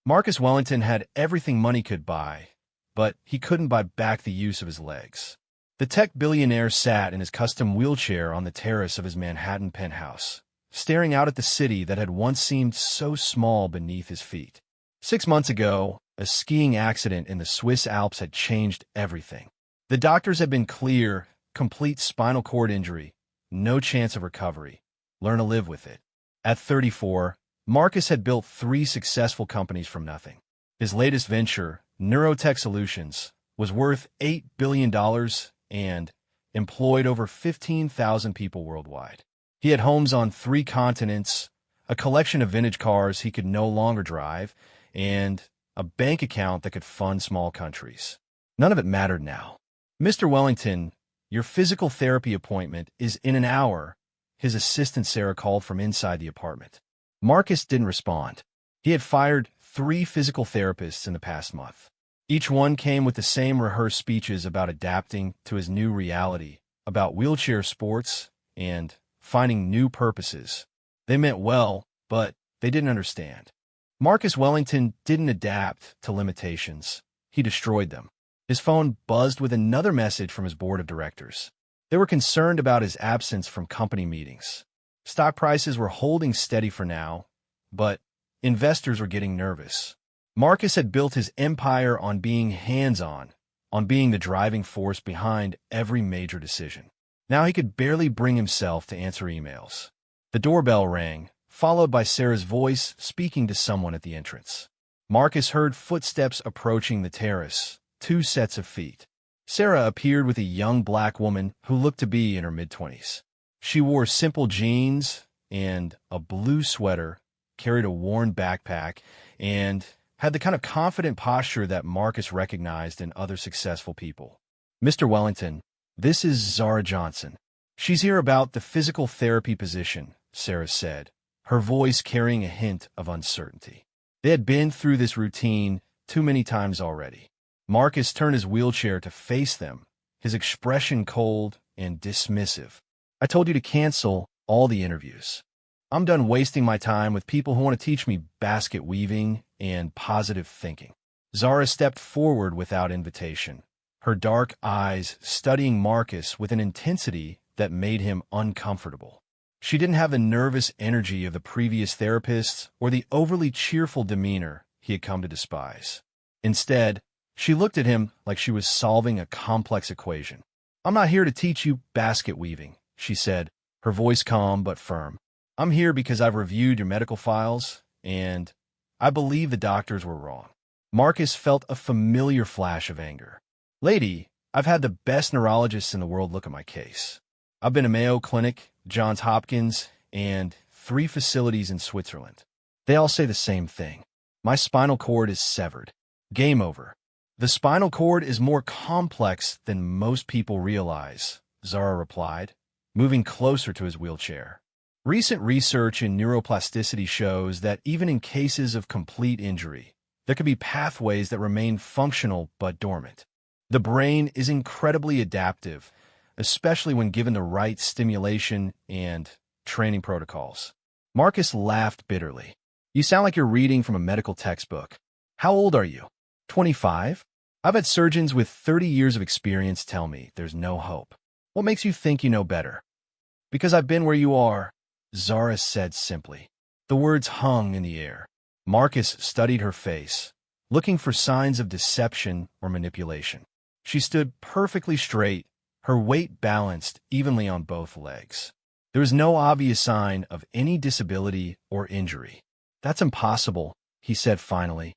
Marcus Wellington had everything money could buy, but he couldn't buy back the use of his legs. The tech billionaire sat in his custom wheelchair on the terrace of his Manhattan penthouse, staring out at the city that had once seemed so small beneath his feet. 6 months ago, a skiing accident in the Swiss Alps had changed everything. The doctors had been clear: complete spinal cord injury, no chance of recovery. Learn to live with it. At 34, Marcus had built 3 successful companies from nothing. His latest venture, Neurotech Solutions, was worth $8 billion and employed over 15,000 people worldwide. He had homes on 3 continents, a collection of vintage cars he could no longer drive, and a bank account that could fund small countries. None of it mattered now. "Mr. Wellington, your physical therapy appointment is in an hour," his assistant Sarah called from inside the apartment. Marcus didn't respond. He had fired 3 physical therapists in the past month. Each one came with the same rehearsed speeches about adapting to his new reality, about wheelchair sports, and finding new purposes. They meant well, but they didn't understand. Marcus Wellington didn't adapt to limitations. He destroyed them. His phone buzzed with another message from his board of directors. They were concerned about his absence from company meetings. Stock prices were holding steady for now, but investors were getting nervous. Marcus had built his empire on being hands-on, on being the driving force behind every major decision. Now he could barely bring himself to answer emails. The doorbell rang, followed by Sarah's voice speaking to someone at the entrance. Marcus heard footsteps approaching the terrace, 2 sets of feet. Sarah appeared with a young black woman who looked to be in her mid-20s. She wore simple jeans and a blue sweater, carried a worn backpack, and had the kind of confident posture that Marcus recognized in other successful people. "Mr. Wellington, this is Zara Johnson. She's here about the physical therapy position," Sarah said, her voice carrying a hint of uncertainty. They had been through this routine too many times already. Marcus turned his wheelchair to face them, his expression cold and dismissive. "I told you to cancel all the interviews. I'm done wasting my time with people who want to teach me basket weaving and positive thinking." Zara stepped forward without invitation, her dark eyes studying Marcus with an intensity that made him uncomfortable. She didn't have the nervous energy of the previous therapists or the overly cheerful demeanor he had come to despise. Instead, she looked at him like she was solving a complex equation. "I'm not here to teach you basket weaving," she said, her voice calm but firm. "I'm here because I've reviewed your medical files, and I believe the doctors were wrong." Marcus felt a familiar flash of anger. "Lady, I've had the best neurologists in the world look at my case. I've been to Mayo Clinic, Johns Hopkins, and 3 facilities in Switzerland. They all say the same thing. My spinal cord is severed. Game over." "The spinal cord is more complex than most people realize," Zara replied, moving closer to his wheelchair. "Recent research in neuroplasticity shows that even in cases of complete injury, there can be pathways that remain functional but dormant. The brain is incredibly adaptive, especially when given the right stimulation and training protocols." Marcus laughed bitterly. "You sound like you're reading from a medical textbook. How old are you?" 25? "I've had surgeons with 30 years of experience tell me there's no hope. What makes you think you know better?" "Because I've been where you are," Zara said simply. The words hung in the air. Marcus studied her face, looking for signs of deception or manipulation. She stood perfectly straight, her weight balanced evenly on both legs. There was no obvious sign of any disability or injury. "That's impossible," he said finally.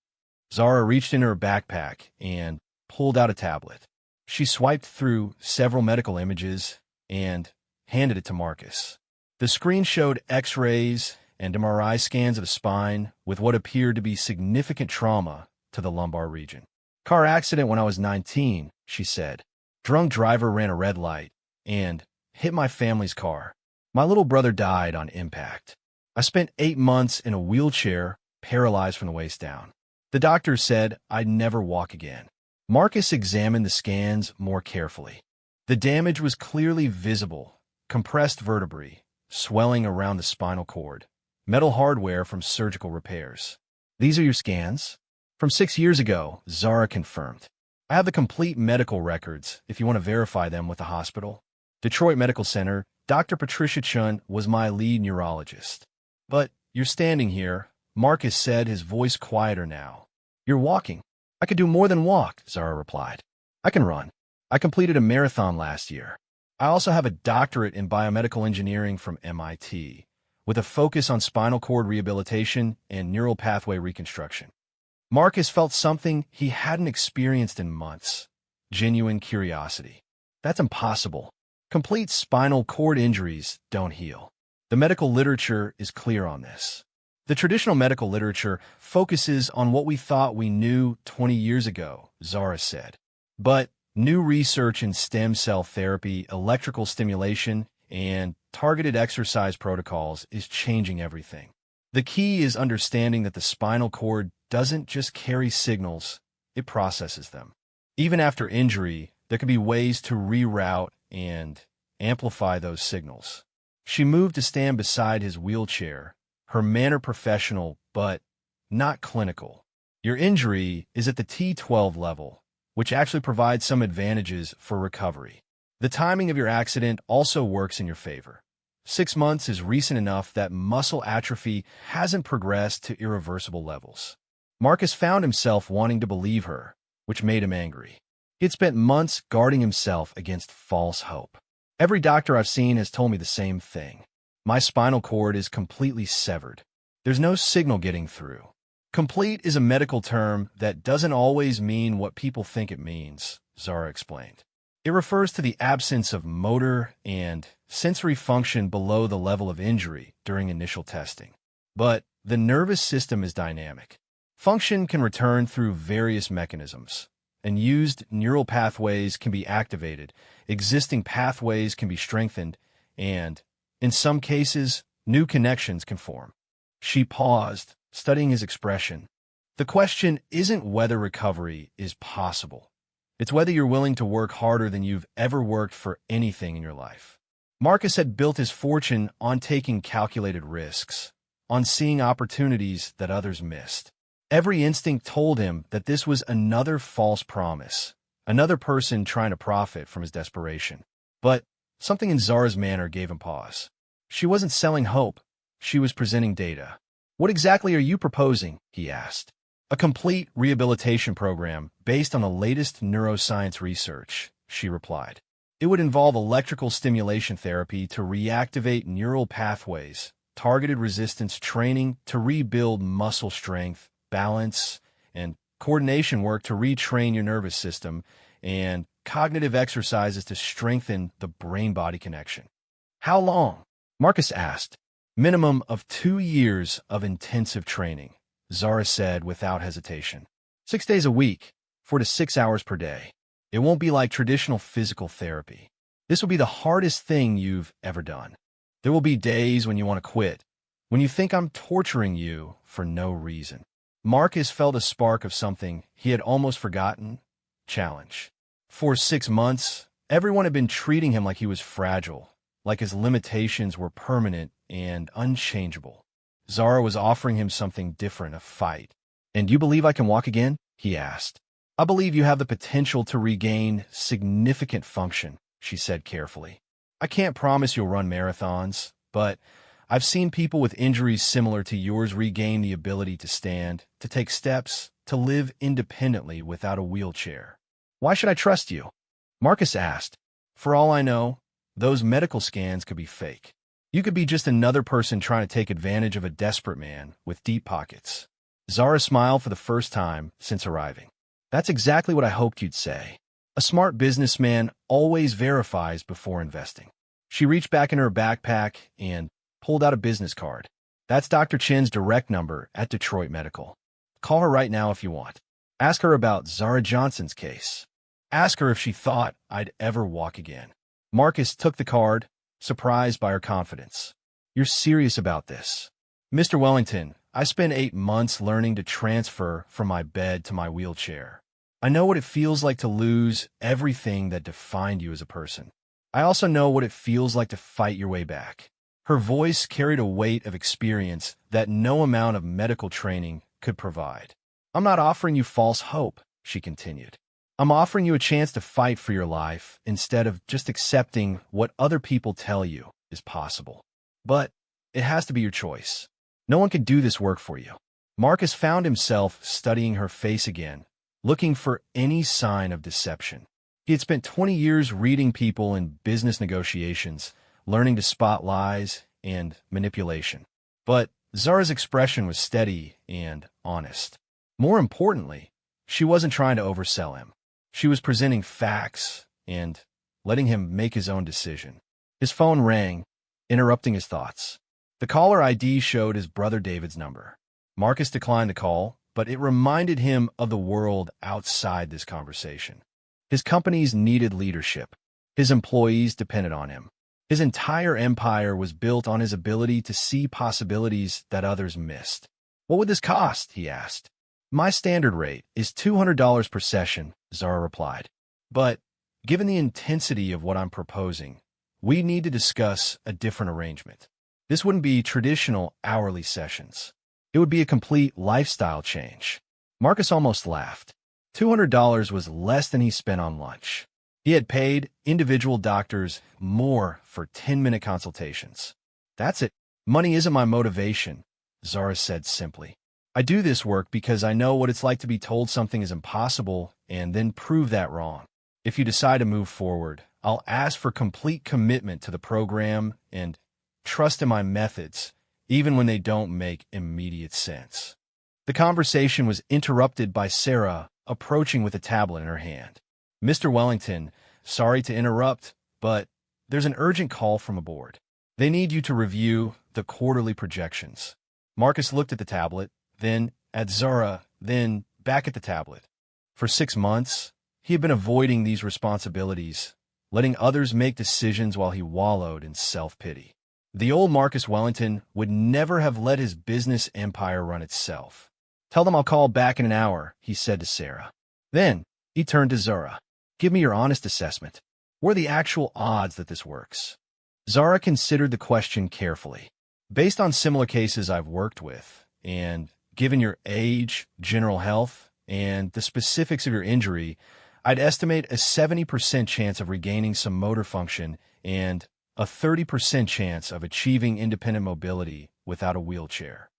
Zara reached into her backpack and pulled out a tablet. She swiped through several medical images and handed it to Marcus. The screen showed X-rays and MRI scans of the spine with what appeared to be significant trauma to the lumbar region. "Car accident when I was 19, she said. "Drunk driver ran a red light and hit my family's car. My little brother died on impact. I spent 8 months in a wheelchair, paralyzed from the waist down. The doctor said I'd never walk again." Marcus examined the scans more carefully. The damage was clearly visible: compressed vertebrae, swelling around the spinal cord, metal hardware from surgical repairs. These are your scans? From 6 years ago, Zara confirmed. I have the complete medical records if you want to verify them with the hospital. Detroit Medical Center, Dr. Patricia Chun was my lead neurologist. But you're standing here, Marcus said, his voice quieter now. You're walking. I could do more than walk, Zara replied. I can run. I completed a marathon last year. I also have a doctorate in biomedical engineering from MIT, with a focus on spinal cord rehabilitation and neural pathway reconstruction. Marcus felt something he hadn't experienced in months. Genuine curiosity. That's impossible. Complete spinal cord injuries don't heal. The medical literature is clear on this. The traditional medical literature focuses on what we thought we knew 20 years ago, Zara said. But new research in stem cell therapy, electrical stimulation, and targeted exercise protocols is changing everything. The key is understanding that the spinal cord doesn't just carry signals, it processes them. Even after injury, there can be ways to reroute and amplify those signals. She moved to stand beside his wheelchair, her manner professional but not clinical. Your injury is at the T12 level, which actually provides some advantages for recovery. The timing of your accident also works in your favor. 6 months is recent enough that muscle atrophy hasn't progressed to irreversible levels. Marcus found himself wanting to believe her, which made him angry. He had spent months guarding himself against false hope. Every doctor I've seen has told me the same thing. My spinal cord is completely severed. There's no signal getting through. Complete is a medical term that doesn't always mean what people think it means, Zara explained. It refers to the absence of motor and sensory function below the level of injury during initial testing. But the nervous system is dynamic. Function can return through various mechanisms. Unused neural pathways can be activated, existing pathways can be strengthened, and, in some cases, new connections can form. She paused, studying his expression. The question isn't whether recovery is possible. It's whether you're willing to work harder than you've ever worked for anything in your life. Marcus had built his fortune on taking calculated risks, on seeing opportunities that others missed. Every instinct told him that this was another false promise, another person trying to profit from his desperation. But something in Zara's manner gave him pause. She wasn't selling hope. She was presenting data. What exactly are you proposing? He asked. A complete rehabilitation program based on the latest neuroscience research, she replied. It would involve electrical stimulation therapy to reactivate neural pathways, targeted resistance training to rebuild muscle strength, balance, and coordination work to retrain your nervous system, and cognitive exercises to strengthen the brain-body connection. How long? Marcus asked. Minimum of 2 years of intensive training, Zara said without hesitation. 6 days a week, 4 to 6 hours per day. It won't be like traditional physical therapy. This will be the hardest thing you've ever done. There will be days when you want to quit, when you think I'm torturing you for no reason. Marcus felt a spark of something he had almost forgotten: challenge. For 6 months, everyone had been treating him like he was fragile, like his limitations were permanent and unchangeable. Zara was offering him something different, a fight. And you believe I can walk again? He asked. I believe you have the potential to regain significant function, she said carefully. I can't promise you'll run marathons, but I've seen people with injuries similar to yours regain the ability to stand, to take steps, to live independently without a wheelchair. Why should I trust you? Marcus asked. For all I know, those medical scans could be fake. You could be just another person trying to take advantage of a desperate man with deep pockets. Zara smiled for the first time since arriving. That's exactly what I hoped you'd say. A smart businessman always verifies before investing. She reached back in her backpack and pulled out a business card. That's Dr. Chin's direct number at Detroit Medical. Call her right now if you want. Ask her about Zara Johnson's case. Ask her if she thought I'd ever walk again. Marcus took the card, surprised by her confidence. You're serious about this? Mr. Wellington, I spent 8 months learning to transfer from my bed to my wheelchair. I know what it feels like to lose everything that defined you as a person. I also know what it feels like to fight your way back. Her voice carried a weight of experience that no amount of medical training could provide. I'm not offering you false hope, she continued. I'm offering you a chance to fight for your life instead of just accepting what other people tell you is possible. But it has to be your choice. No one can do this work for you. Marcus found himself studying her face again, looking for any sign of deception. He had spent 20 years reading people in business negotiations, learning to spot lies and manipulation. But Zara's expression was steady and honest. More importantly, she wasn't trying to oversell him. She was presenting facts and letting him make his own decision. His phone rang, interrupting his thoughts. The caller ID showed his brother David's number. Marcus declined the call, but it reminded him of the world outside this conversation. His companies needed leadership. His employees depended on him. His entire empire was built on his ability to see possibilities that others missed. What would this cost? He asked. My standard rate is $200 per session, Zara replied. But given the intensity of what I'm proposing, we need to discuss a different arrangement. This wouldn't be traditional hourly sessions. It would be a complete lifestyle change. Marcus almost laughed. $200 was less than he spent on lunch. He had paid individual doctors more for 10-minute consultations. That's it. Money isn't my motivation, Zara said simply. I do this work because I know what it's like to be told something is impossible and then prove that wrong. If you decide to move forward, I'll ask for complete commitment to the program and trust in my methods, even when they don't make immediate sense. The conversation was interrupted by Sarah approaching with a tablet in her hand. Mr. Wellington, sorry to interrupt, but there's an urgent call from aboard. They need you to review the quarterly projections. Marcus looked at the tablet, then at Zara, then back at the tablet. For 6 months, he had been avoiding these responsibilities, letting others make decisions while he wallowed in self-pity. The old Marcus Wellington would never have let his business empire run itself. Tell them I'll call back in an hour, he said to Sarah. Then he turned to Zara. Give me your honest assessment. What are the actual odds that this works? Zara considered the question carefully. Based on similar cases I've worked with, and given your age, general health, and the specifics of your injury, I'd estimate a 70% chance of regaining some motor function and a 30% chance of achieving independent mobility without a wheelchair.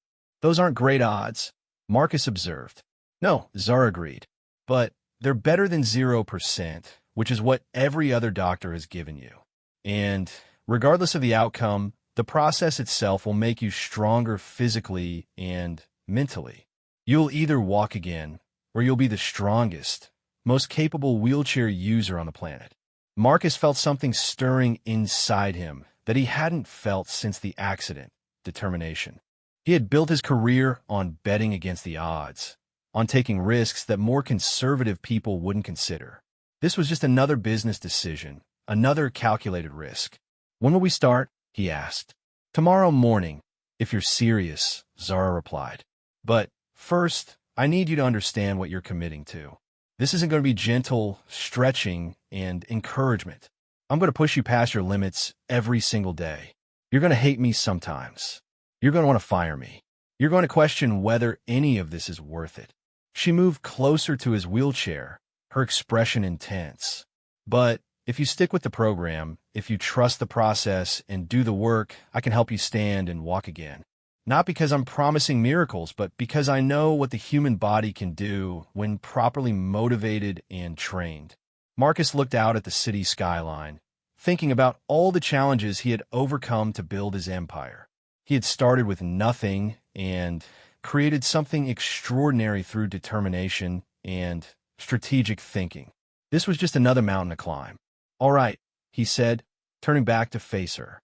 Those aren't great odds, Marcus observed. No, Zara agreed. But they're better than 0%, which is what every other doctor has given you. And regardless of the outcome, the process itself will make you stronger physically and mentally. You'll either walk again, or you'll be the strongest, most capable wheelchair user on the planet. Marcus felt something stirring inside him that he hadn't felt since the accident: determination. He had built his career on betting against the odds, on taking risks that more conservative people wouldn't consider. This was just another business decision, another calculated risk. When will we start? He asked. Tomorrow morning, if you're serious, Zara replied. But first, I need you to understand what you're committing to. This isn't going to be gentle stretching and encouragement. I'm going to push you past your limits every single day. You're going to hate me sometimes. You're going to want to fire me. You're going to question whether any of this is worth it. She moved closer to his wheelchair, her expression intense. But if you stick with the program, if you trust the process and do the work, I can help you stand and walk again. Not because I'm promising miracles, but because I know what the human body can do when properly motivated and trained. Marcus looked out at the city skyline, thinking about all the challenges he had overcome to build his empire. He had started with nothing and created something extraordinary through determination and strategic thinking. This was just another mountain to climb. All right, he said, turning back to face her.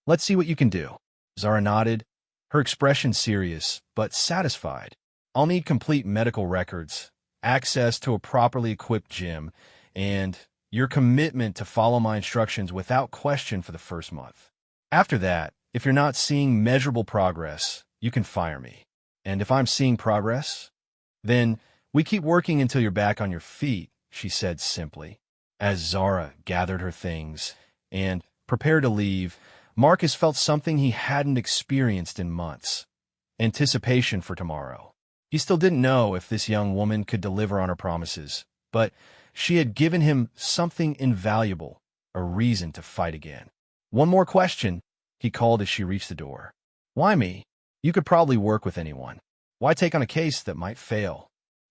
Let's see what you can do. Zara nodded, her expression serious but satisfied. I'll need complete medical records, access to a properly equipped gym, and your commitment to follow my instructions without question for the first month. After that, if you're not seeing measurable progress, you can fire me. And if I'm seeing progress, then we keep working until you're back on your feet, she said simply. As Zara gathered her things and prepared to leave, Marcus felt something he hadn't experienced in months: anticipation for tomorrow. He still didn't know if this young woman could deliver on her promises, but she had given him something invaluable, a reason to fight again. "One more question," he called as she reached the door. "Why me? You could probably work with anyone. Why take on a case that might fail?"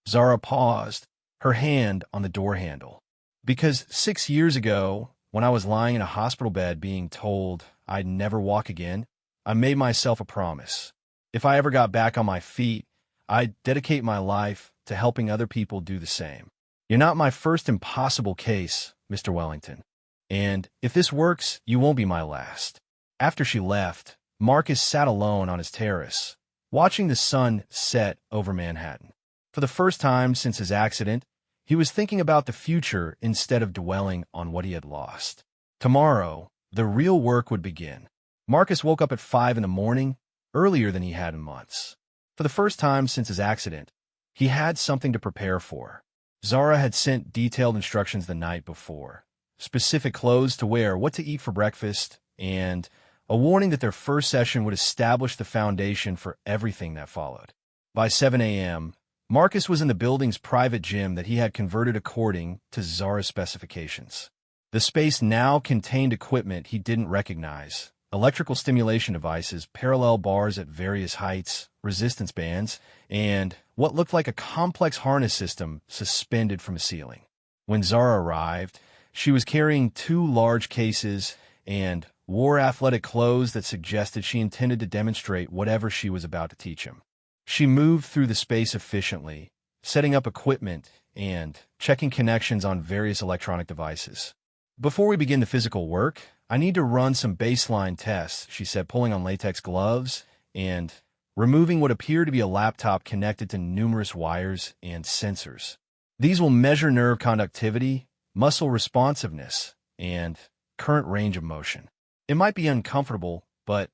Zara paused, her hand on the door handle. "Because 6 years ago, when I was lying in a hospital bed being told I'd never walk again, I made myself a promise. If I ever got back on my feet, I'd dedicate my life to helping other people do the same. You're not my first impossible case, Mr. Wellington. And if this works, you won't be my last." After she left, Marcus sat alone on his terrace, watching the sun set over Manhattan. For the first time since his accident, he was thinking about the future instead of dwelling on what he had lost. Tomorrow, the real work would begin. Marcus woke up at 5 in the morning, earlier than he had in months. For the first time since his accident, he had something to prepare for. Zara had sent detailed instructions the night before, specific clothes to wear, what to eat for breakfast, and a warning that their first session would establish the foundation for everything that followed. By 7 a.m., Marcus was in the building's private gym that he had converted according to Zara's specifications. The space now contained equipment he didn't recognize: electrical stimulation devices, parallel bars at various heights, resistance bands, and what looked like a complex harness system suspended from a ceiling. When Zara arrived, she was carrying 2 large cases and wore athletic clothes that suggested she intended to demonstrate whatever she was about to teach him. She moved through the space efficiently, setting up equipment and checking connections on various electronic devices. "Before we begin the physical work, I need to run some baseline tests," she said, pulling on latex gloves and removing what appeared to be a laptop connected to numerous wires and sensors. "These will measure nerve conductivity, muscle responsiveness, and current range of motion. It might be uncomfortable, but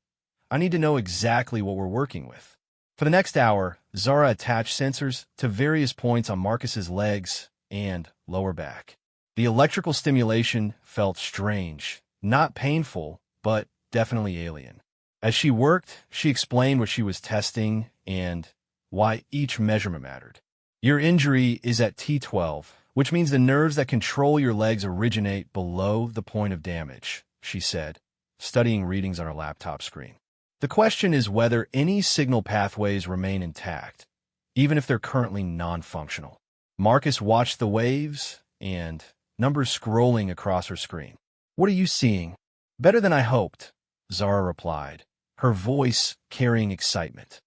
I need to know exactly what we're working with." For the next hour, Zara attached sensors to various points on Marcus's legs and lower back. The electrical stimulation felt strange, not painful, but definitely alien. As she worked, she explained what she was testing and why each measurement mattered. "Your injury is at T12, which means the nerves that control your legs originate below the point of damage," she said, studying readings on her laptop screen. "The question is whether any signal pathways remain intact, even if they're currently non-functional." Marcus watched the waves and numbers scrolling across her screen. "What are you seeing?" "Better than I hoped," Zara replied, her voice carrying excitement.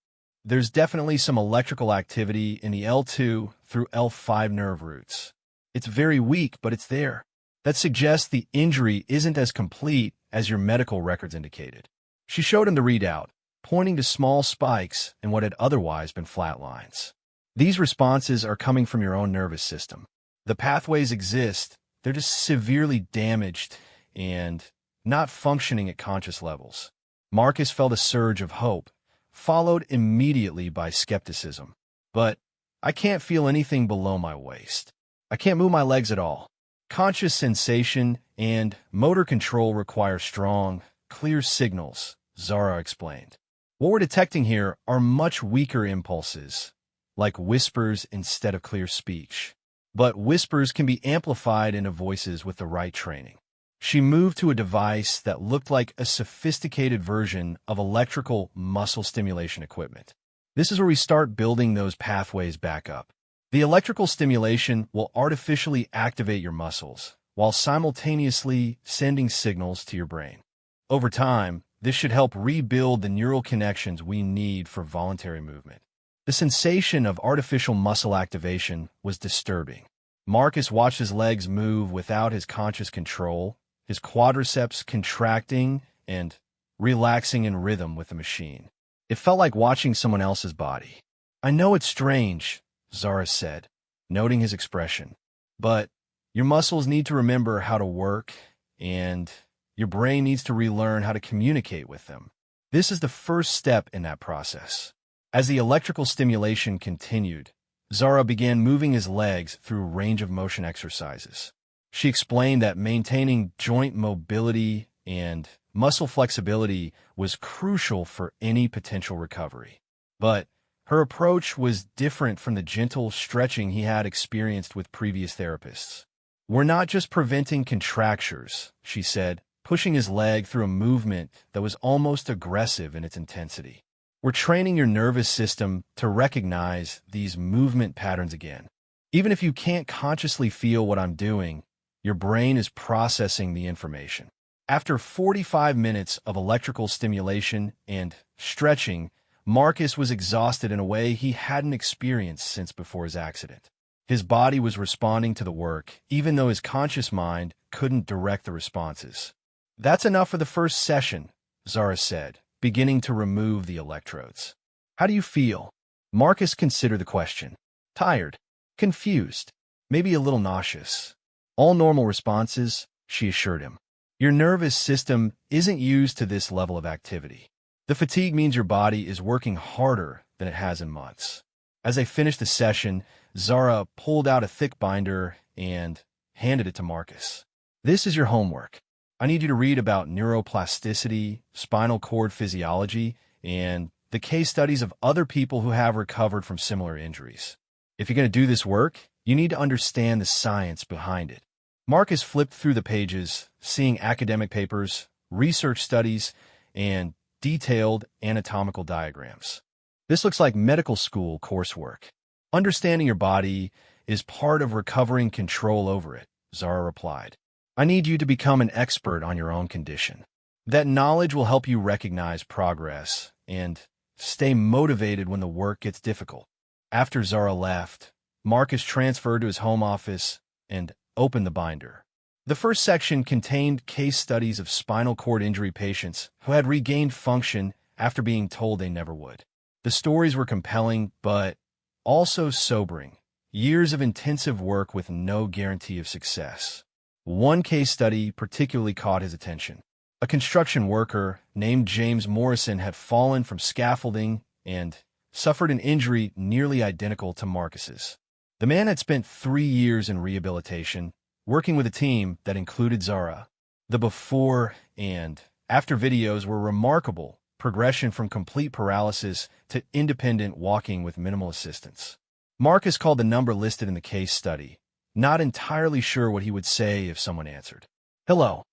"There's definitely some electrical activity in the L2 through L5 nerve roots. It's very weak, but it's there. That suggests the injury isn't as complete as your medical records indicated." She showed him the readout, pointing to small spikes in what had otherwise been flat lines. "These responses are coming from your own nervous system. The pathways exist, they're just severely damaged and not functioning at conscious levels." Marcus felt a surge of hope, followed immediately by skepticism. "But I can't feel anything below my waist. I can't move my legs at all." Conscious sensation and motor control require strong, clear signals, Zara explained. "What we're detecting here are much weaker impulses, like whispers instead of clear speech. But whispers can be amplified into voices with the right training." She moved to a device that looked like a sophisticated version of electrical muscle stimulation equipment. "This is where we start building those pathways back up. The electrical stimulation will artificially activate your muscles, while simultaneously sending signals to your brain. Over time, this should help rebuild the neural connections we need for voluntary movement." The sensation of artificial muscle activation was disturbing. Marcus watched his legs move without his conscious control, his quadriceps contracting and relaxing in rhythm with the machine. It felt like watching someone else's body. "I know it's strange," Zara said, noting his expression, "but your muscles need to remember how to work, and your brain needs to relearn how to communicate with them. This is the first step in that process." As the electrical stimulation continued, Zara began moving his legs through range of motion exercises. She explained that maintaining joint mobility and muscle flexibility was crucial for any potential recovery. But Her approach was different from the gentle stretching he had experienced with previous therapists. "We're not just preventing contractures," she said, pushing his leg through a movement that was almost aggressive in its intensity. "We're training your nervous system to recognize these movement patterns again. Even if you can't consciously feel what I'm doing, your brain is processing the information." After 45 minutes of electrical stimulation and stretching, Marcus was exhausted in a way he hadn't experienced since before his accident. His body was responding to the work, even though his conscious mind couldn't direct the responses. "That's enough for the first session," Zara said, beginning to remove the electrodes. "How do you feel?" Marcus considered the question. "Tired, confused, maybe a little nauseous." "All normal responses," she assured him. "Your nervous system isn't used to this level of activity. The fatigue means your body is working harder than it has in months." As they finished the session, Zara pulled out a thick binder and handed it to Marcus. "This is your homework. I need you to read about neuroplasticity, spinal cord physiology, and the case studies of other people who have recovered from similar injuries. If you're going to do this work, you need to understand the science behind it." Marcus flipped through the pages, seeing academic papers, research studies, and detailed anatomical diagrams. "This looks like medical school coursework. Understanding your body is part of recovering control over it," Zara replied. "I need you to become an expert on your own condition. That knowledge will help you recognize progress and stay motivated when the work gets difficult." After Zara left, Marcus transferred to his home office and opened the binder. The first section contained case studies of spinal cord injury patients who had regained function after being told they never would. The stories were compelling, but also sobering. Years of intensive work with no guarantee of success. One case study particularly caught his attention. A construction worker named James Morrison had fallen from scaffolding and suffered an injury nearly identical to Marcus's. The man had spent 3 years in rehabilitation, working with a team that included Zara. The before and after videos were remarkable, progression from complete paralysis to independent walking with minimal assistance. Marcus called the number listed in the case study, not entirely sure what he would say if someone answered. "Hello."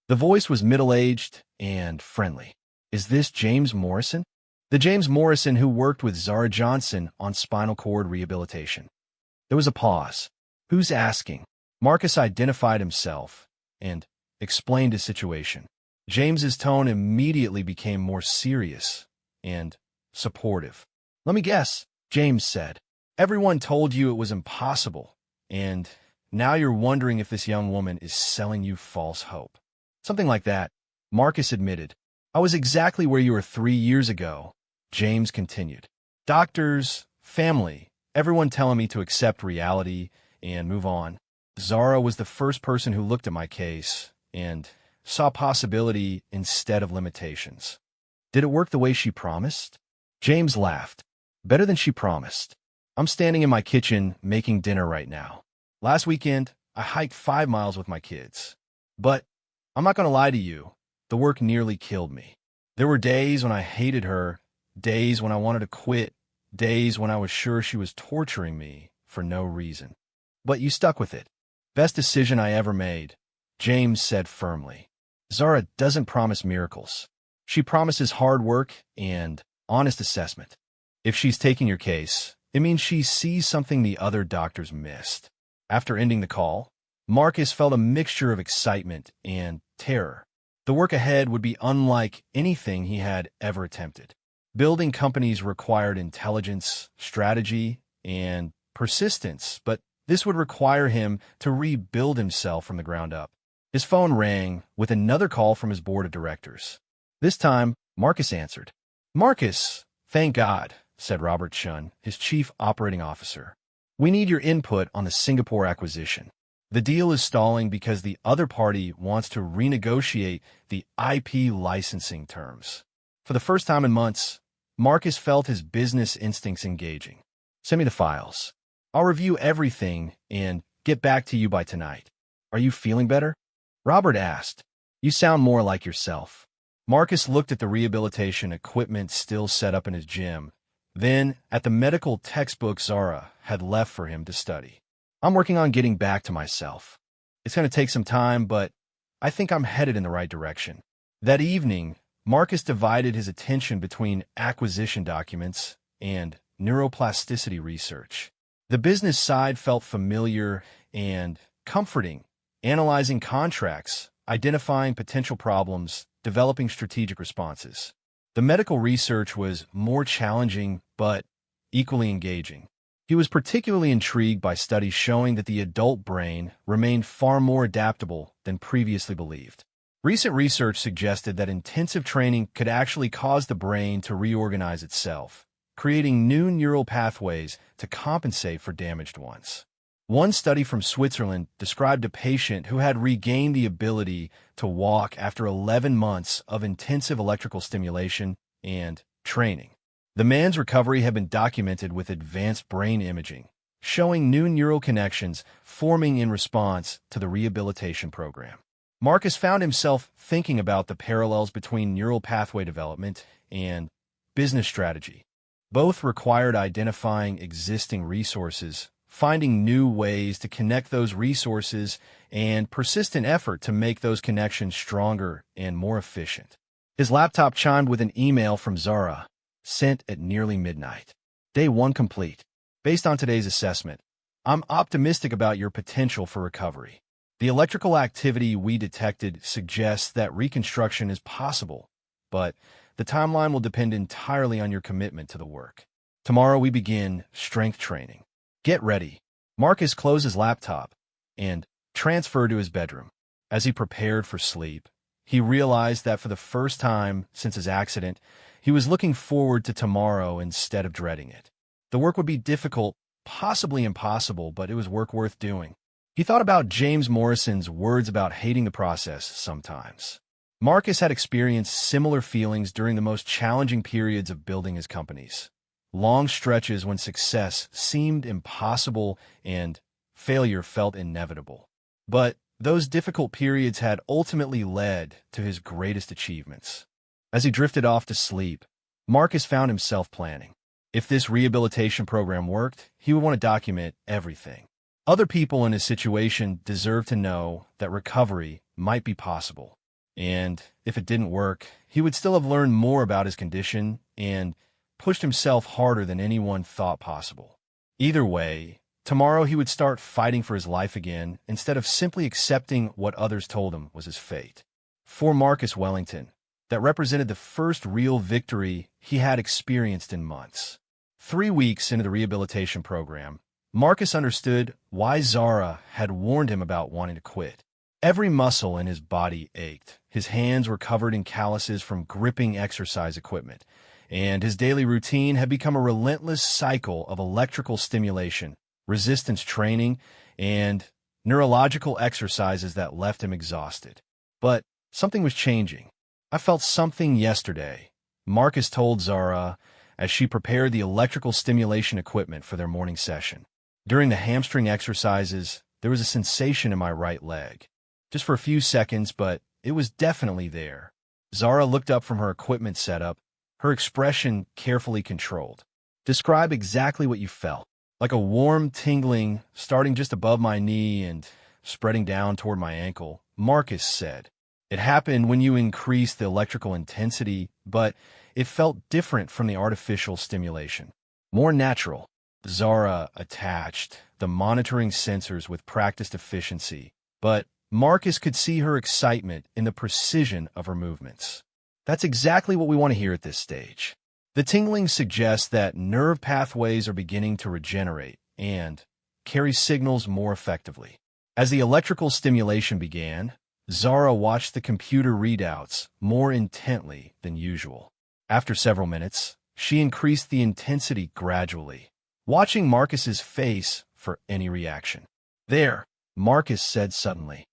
The voice was middle-aged and friendly. "Is this James Morrison?" The James Morrison who worked with Zara Johnson on spinal cord rehabilitation. There was a pause. "Who's asking?" Marcus identified himself and explained his situation. James's tone immediately became more serious and supportive. "Let me guess," James said. "Everyone told you it was impossible, and now you're wondering if this young woman is selling you false hope." "Something like that," Marcus admitted. "I was exactly where you were 3 years ago," James continued. "Doctors, family, everyone telling me to accept reality and move on. Zara was the first person who looked at my case and saw possibility instead of limitations." "Did it work the way she promised?" James laughed. "Better than she promised. I'm standing in my kitchen making dinner right now. Last weekend, I hiked 5 miles with my kids. But I'm not going to lie to you, the work nearly killed me. There were days when I hated her, days when I wanted to quit, days when I was sure she was torturing me for no reason. But you stuck with it. Best decision I ever made," James said firmly. "Zara doesn't promise miracles. She promises hard work and honest assessment. If she's taking your case, it means she sees something the other doctors missed." After ending the call, Marcus felt a mixture of excitement and terror. The work ahead would be unlike anything he had ever attempted. Building companies required intelligence, strategy, and persistence, but this would require him to rebuild himself from the ground up. His phone rang with another call from his board of directors. This time, Marcus answered. "Marcus, thank God," said Robert Chun, his chief operating officer. "We need your input on the Singapore acquisition. The deal is stalling because the other party wants to renegotiate the IP licensing terms." For the first time in months, Marcus felt his business instincts engaging. "Send me the files. I'll review everything and get back to you by tonight. Are you feeling better?" Robert asked. "You sound more like yourself." Marcus looked at the rehabilitation equipment still set up in his gym, Then, at the medical textbook Zara had left for him to study. I'm working on getting back to myself. It's going to take some time, but I think I'm headed in the right direction. That evening, Marcus divided his attention between acquisition documents and neuroplasticity research. The business side felt familiar and comforting, analyzing contracts, identifying potential problems, developing strategic responses. The medical research was more challenging but equally engaging. He was particularly intrigued by studies showing that the adult brain remained far more adaptable than previously believed. Recent research suggested that intensive training could actually cause the brain to reorganize itself, creating new neural pathways to compensate for damaged ones. One study from Switzerland described a patient who had regained the ability to walk after 11 months of intensive electrical stimulation and training. The man's recovery had been documented with advanced brain imaging, showing new neural connections forming in response to the rehabilitation program. Marcus found himself thinking about the parallels between neural pathway development and business strategy. Both required identifying existing resources, finding new ways to connect those resources, and persistent effort to make those connections stronger and more efficient. His laptop chimed with an email from Zara, sent at nearly midnight. Day 1 complete. Based on today's assessment, I'm optimistic about your potential for recovery. The electrical activity we detected suggests that reconstruction is possible, but the timeline will depend entirely on your commitment to the work. Tomorrow we begin strength training. Get ready. Marcus closed his laptop and transferred to his bedroom. As he prepared for sleep, he realized that for the first time since his accident, he was looking forward to tomorrow instead of dreading it. The work would be difficult, possibly impossible, but it was work worth doing. He thought about James Morrison's words about hating the process sometimes. Marcus had experienced similar feelings during the most challenging periods of building his companies. Long stretches when success seemed impossible and failure felt inevitable. But those difficult periods had ultimately led to his greatest achievements. As he drifted off to sleep, Marcus found himself planning. If this rehabilitation program worked, he would want to document everything. Other people in his situation deserved to know that recovery might be possible. And if it didn't work, he would still have learned more about his condition and pushed himself harder than anyone thought possible. Either way, tomorrow he would start fighting for his life again instead of simply accepting what others told him was his fate. For Marcus Wellington, that represented the first real victory he had experienced in months. 3 weeks into the rehabilitation program, Marcus understood why Zara had warned him about wanting to quit. Every muscle in his body ached. His hands were covered in calluses from gripping exercise equipment, and his daily routine had become a relentless cycle of electrical stimulation, resistance training, and neurological exercises that left him exhausted. But something was changing. I felt something yesterday, Marcus told Zara as she prepared the electrical stimulation equipment for their morning session. During the hamstring exercises, there was a sensation in my right leg. Just for a few seconds, but it was definitely there. Zara looked up from her equipment setup, her expression carefully controlled. Describe exactly what you felt. Like a warm tingling starting just above my knee and spreading down toward my ankle, Marcus said. It happened when you increased the electrical intensity, but it felt different from the artificial stimulation. More natural. Zara attached the monitoring sensors with practiced efficiency, but Marcus could see her excitement in the precision of her movements. That's exactly what we want to hear at this stage. The tingling suggests that nerve pathways are beginning to regenerate and carry signals more effectively. As the electrical stimulation began, Zara watched the computer readouts more intently than usual. After several minutes, she increased the intensity gradually, watching Marcus's face for any reaction. There, Marcus said suddenly.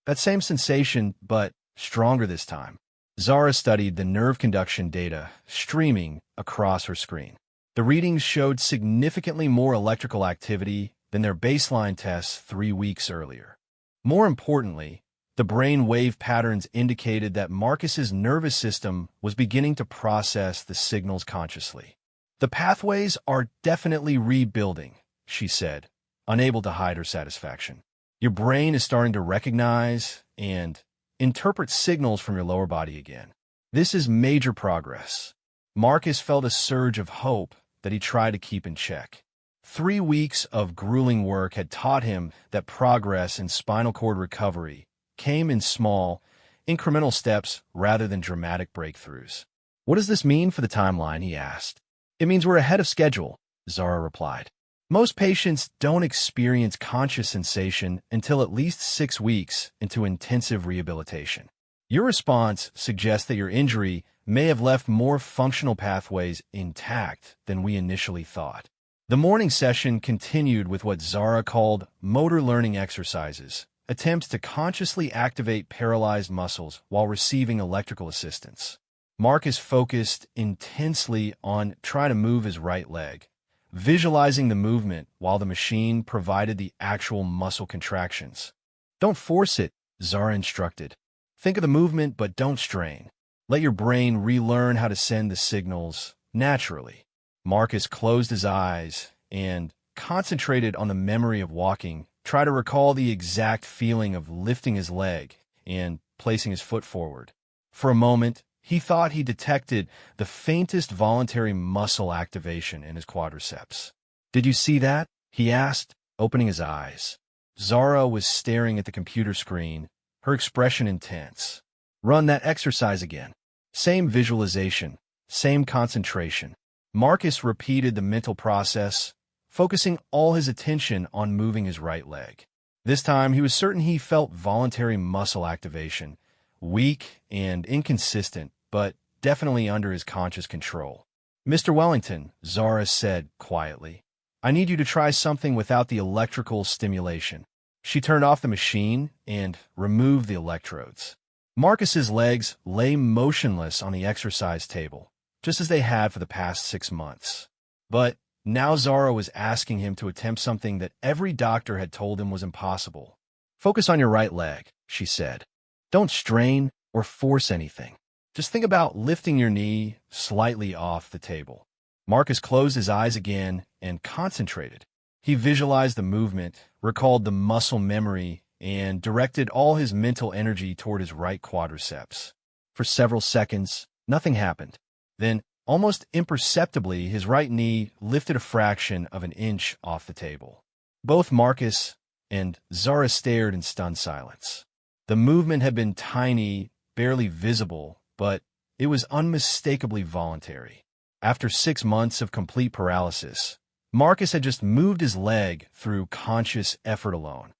That same sensation, but stronger this time. Zara studied the nerve conduction data streaming across her screen. The readings showed significantly more electrical activity than their baseline tests 3 weeks earlier. More importantly, the brain wave patterns indicated that Marcus's nervous system was beginning to process the signals consciously. The pathways are definitely rebuilding, she said, unable to hide her satisfaction. Your brain is starting to recognize and interpret signals from your lower body again. This is major progress. Marcus felt a surge of hope that he tried to keep in check. 3 weeks of grueling work had taught him that progress in spinal cord recovery came in small, incremental steps rather than dramatic breakthroughs. What does this mean for the timeline, he asked. It means we're ahead of schedule, Zara replied. Most patients don't experience conscious sensation until at least 6 weeks into intensive rehabilitation. Your response suggests that your injury may have left more functional pathways intact than we initially thought. The morning session continued with what Zara called motor learning exercises, attempts to consciously activate paralyzed muscles while receiving electrical assistance. Marcus focused intensely on trying to move his right leg, visualizing the movement while the machine provided the actual muscle contractions. Don't force it, Zara instructed. Think of the movement, but don't strain. Let your brain relearn how to send the signals naturally. Marcus closed his eyes and concentrated on the memory of walking, try to recall the exact feeling of lifting his leg and placing his foot forward. For a moment, he thought he detected the faintest voluntary muscle activation in his quadriceps. Did you see that? He asked, opening his eyes. Zara was staring at the computer screen, her expression intense. Run that exercise again. Same visualization, same concentration. Marcus repeated the mental process, focusing all his attention on moving his right leg. This time, he was certain he felt voluntary muscle activation, weak and inconsistent, but definitely under his conscious control. Mr. Wellington, Zara said quietly, I need you to try something without the electrical stimulation. She turned off the machine and removed the electrodes. Marcus's legs lay motionless on the exercise table, just as they had for the past 6 months. But now Zara was asking him to attempt something that every doctor had told him was impossible. Focus on your right leg, she said. Don't strain or force anything. Just think about lifting your knee slightly off the table. Marcus closed his eyes again and concentrated. He visualized the movement, recalled the muscle memory, and directed all his mental energy toward his right quadriceps. For several seconds, nothing happened. Then, almost imperceptibly, his right knee lifted a fraction of an inch off the table. Both Marcus and Zara stared in stunned silence. The movement had been tiny, barely visible, but it was unmistakably voluntary. After 6 months of complete paralysis, Marcus had just moved his leg through conscious effort alone.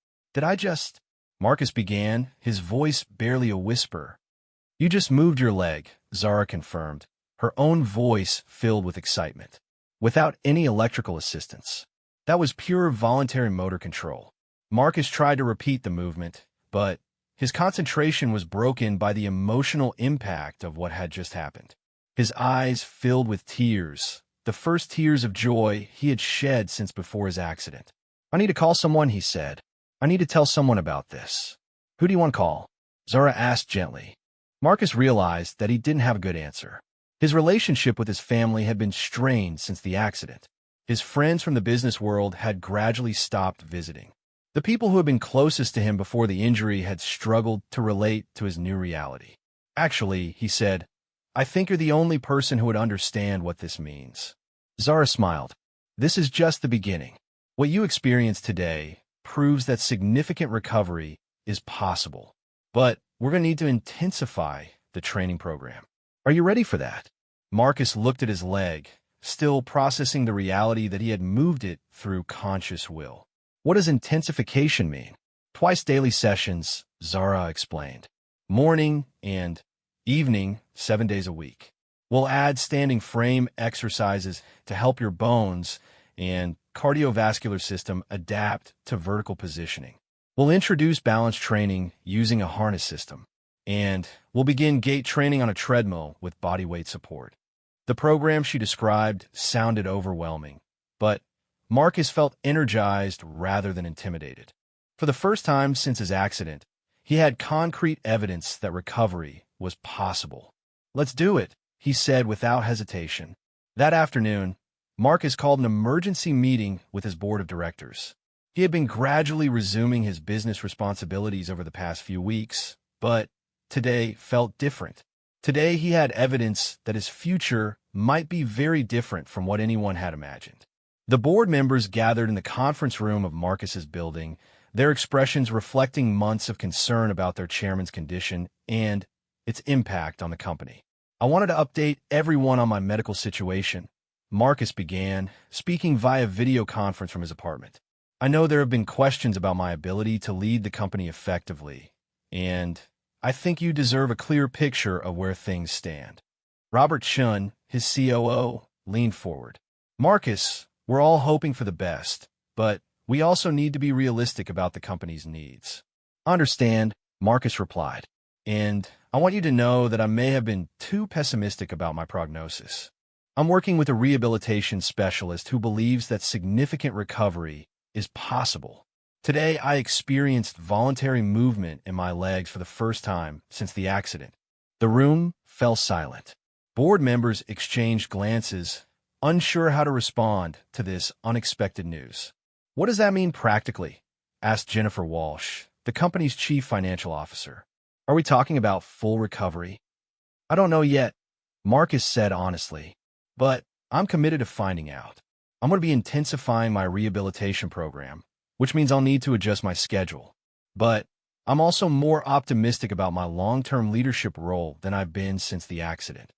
Marcus began, his voice barely a whisper. You just moved your leg, Zara confirmed, her own voice filled with excitement. Without any electrical assistance. That was pure voluntary motor control. Marcus tried to repeat the movement, but his concentration was broken by the emotional impact of what had just happened. His eyes filled with tears, the first tears of joy he had shed since before his accident. I need to call someone, he said. I need to tell someone about this. Who do you want to call? Zara asked gently. Marcus realized that he didn't have a good answer. His relationship with his family had been strained since the accident. His friends from the business world had gradually stopped visiting. The people who had been closest to him before the injury had struggled to relate to his new reality. Actually, he said, I think you're the only person who would understand what this means. Zara smiled. This is just the beginning. What you experience today proves that significant recovery is possible. But we're going to need to intensify the training program. Are you ready for that? Marcus looked at his leg, still processing the reality that he had moved it through conscious will. What does intensification mean? Twice daily sessions, Zara explained. Morning and evening, 7 days a week. We'll add standing frame exercises to help your bones and cardiovascular system adapt to vertical positioning. We'll introduce balance training using a harness system, and we'll begin gait training on a treadmill with body weight support. The program she described sounded overwhelming, but Marcus felt energized rather than intimidated. For the first time since his accident, he had concrete evidence that recovery was possible. Let's do it, he said without hesitation. That afternoon, Marcus called an emergency meeting with his board of directors. He had been gradually resuming his business responsibilities over the past few weeks, but today felt different. Today he had evidence that his future might be very different from what anyone had imagined. The board members gathered in the conference room of Marcus's building, their expressions reflecting months of concern about their chairman's condition and its impact on the company. "I wanted to update everyone on my medical situation," Marcus began, speaking via video conference from his apartment. "I know there have been questions about my ability to lead the company effectively, and I think you deserve a clear picture of where things stand." Robert Chun, his COO, leaned forward. "Marcus, we're all hoping for the best, but we also need to be realistic about the company's needs." "I understand," Marcus replied, "and I want you to know that I may have been too pessimistic about my prognosis. I'm working with a rehabilitation specialist who believes that significant recovery is possible. Today, I experienced voluntary movement in my legs for the first time since the accident." The room fell silent. Board members exchanged glances, unsure how to respond to this unexpected news. "What does that mean practically?" asked Jennifer Walsh, the company's chief financial officer. "Are we talking about full recovery?" "I don't know yet," Marcus said honestly, "but I'm committed to finding out. I'm going to be intensifying my rehabilitation program, which means I'll need to adjust my schedule. But I'm also more optimistic about my long-term leadership role than I've been since the accident."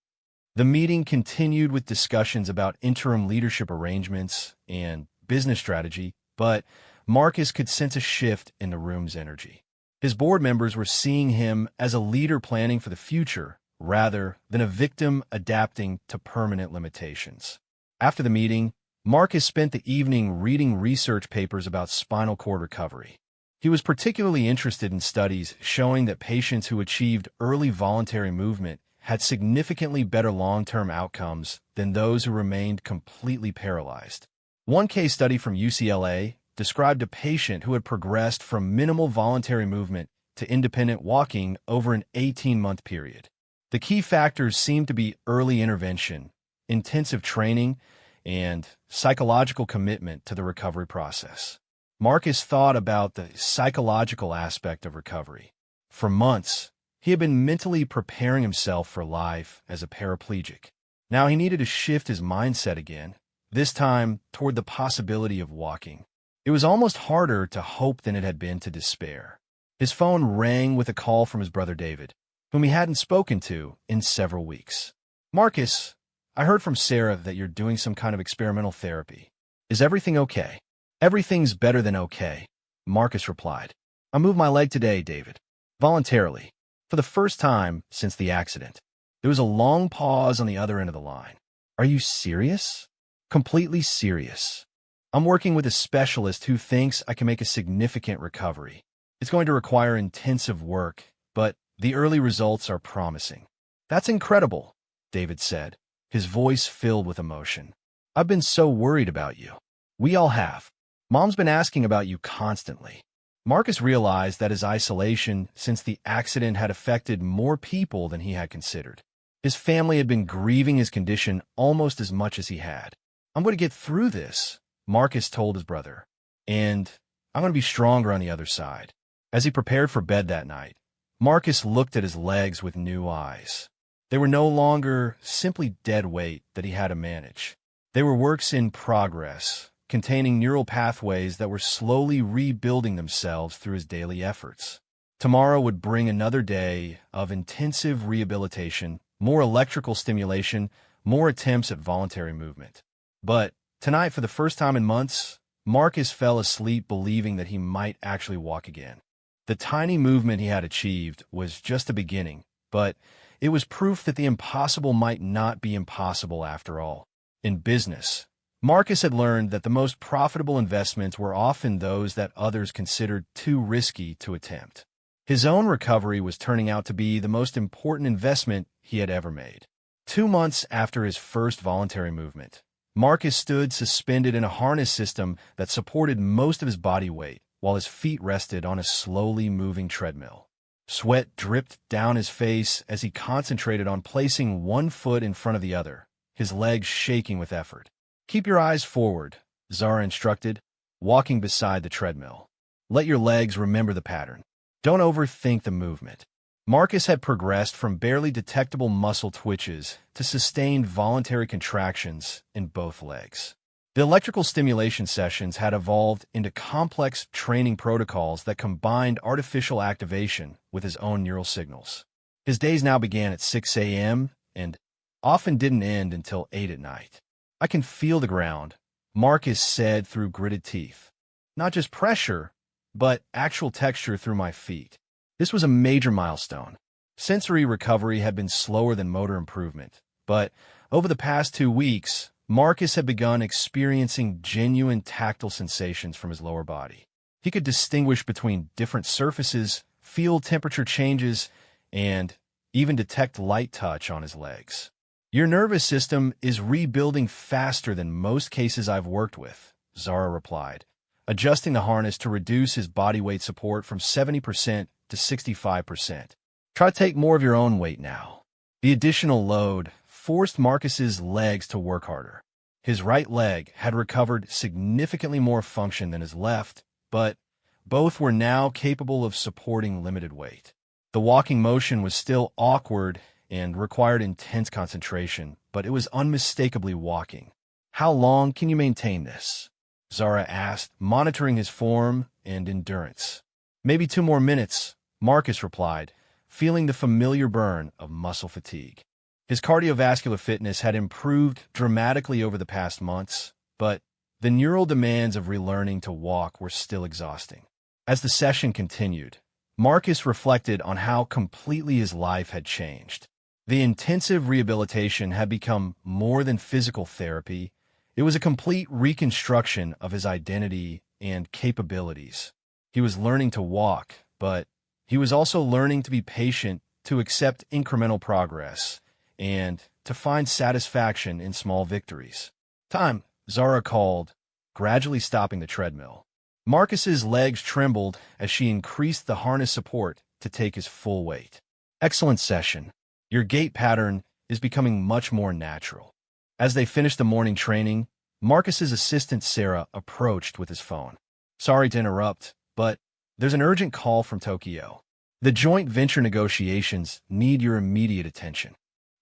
The meeting continued with discussions about interim leadership arrangements and business strategy, but Marcus could sense a shift in the room's energy. His board members were seeing him as a leader planning for the future rather than a victim adapting to permanent limitations. After the meeting, Marcus spent the evening reading research papers about spinal cord recovery. He was particularly interested in studies showing that patients who achieved early voluntary movement had significantly better long-term outcomes than those who remained completely paralyzed. One case study from UCLA described a patient who had progressed from minimal voluntary movement to independent walking over an 18-month period. The key factors seemed to be early intervention, intensive training, and psychological commitment to the recovery process. Marcus thought about the psychological aspect of recovery. For months, he had been mentally preparing himself for life as a paraplegic. Now he needed to shift his mindset again, this time toward the possibility of walking. It was almost harder to hope than it had been to despair. His phone rang with a call from his brother David, whom he hadn't spoken to in several weeks. "Marcus, I heard from Sarah that you're doing some kind of experimental therapy. Is everything okay?" "Everything's better than okay," Marcus replied. "I moved my leg today, David. Voluntarily. For the first time since the accident." There was a long pause on the other end of the line. "Are you serious?" "Completely serious. I'm working with a specialist who thinks I can make a significant recovery. It's going to require intensive work, but the early results are promising." "That's incredible," David said, his voice filled with emotion. "I've been so worried about you." "We all have. Mom's been asking about you constantly." Marcus realized that his isolation since the accident had affected more people than he had considered. His family had been grieving his condition almost as much as he had. "I'm going to get through this," Marcus told his brother, "and I'm going to be stronger on the other side." As he prepared for bed that night, Marcus looked at his legs with new eyes. They were no longer simply dead weight that he had to manage. They were works in progress, containing neural pathways that were slowly rebuilding themselves through his daily efforts. Tomorrow would bring another day of intensive rehabilitation, more electrical stimulation, more attempts at voluntary movement. But tonight, for the first time in months, Marcus fell asleep believing that he might actually walk again. The tiny movement he had achieved was just a beginning, but it was proof that the impossible might not be impossible after all. In business, Marcus had learned that the most profitable investments were often those that others considered too risky to attempt. His own recovery was turning out to be the most important investment he had ever made. 2 months after his first voluntary movement, Marcus stood suspended in a harness system that supported most of his body weight, while his feet rested on a slowly moving treadmill. Sweat dripped down his face as he concentrated on placing one foot in front of the other, his legs shaking with effort. Keep your eyes forward, Zara instructed, walking beside the treadmill. Let your legs remember the pattern. Don't overthink the movement. Marcus had progressed from barely detectable muscle twitches to sustained voluntary contractions in both legs. The electrical stimulation sessions had evolved into complex training protocols that combined artificial activation with his own neural signals. His days now began at 6 a.m. and often didn't end until 8 at night. I can feel the ground, Marcus said through gritted teeth. Not just pressure, but actual texture through my feet. This was a major milestone. Sensory recovery had been slower than motor improvement, but over the past 2 weeks, Marcus had begun experiencing genuine tactile sensations from his lower body. He could distinguish between different surfaces, feel temperature changes, and even detect light touch on his legs. Your nervous system is rebuilding faster than most cases I've worked with, Zara replied, adjusting the harness to reduce his body weight support from 70% to 65%. Try to take more of your own weight now. The additional load forced Marcus's legs to work harder. His right leg had recovered significantly more function than his left, but both were now capable of supporting limited weight. The walking motion was still awkward and required intense concentration, but it was unmistakably walking. How long can you maintain this? Zara asked, monitoring his form and endurance. Maybe 2 more minutes, Marcus replied, feeling the familiar burn of muscle fatigue. His cardiovascular fitness had improved dramatically over the past months, but the neural demands of relearning to walk were still exhausting. As the session continued, Marcus reflected on how completely his life had changed. The intensive rehabilitation had become more than physical therapy. It was a complete reconstruction of his identity and capabilities. He was learning to walk, but he was also learning to be patient, to accept incremental progress, and to find satisfaction in small victories. Time, Zara called, gradually stopping the treadmill. Marcus's legs trembled as she increased the harness support to take his full weight. Excellent session. Your gait pattern is becoming much more natural. As they finished the morning training, Marcus's assistant Sarah approached with his phone. Sorry to interrupt, but there's an urgent call from Tokyo. The joint venture negotiations need your immediate attention.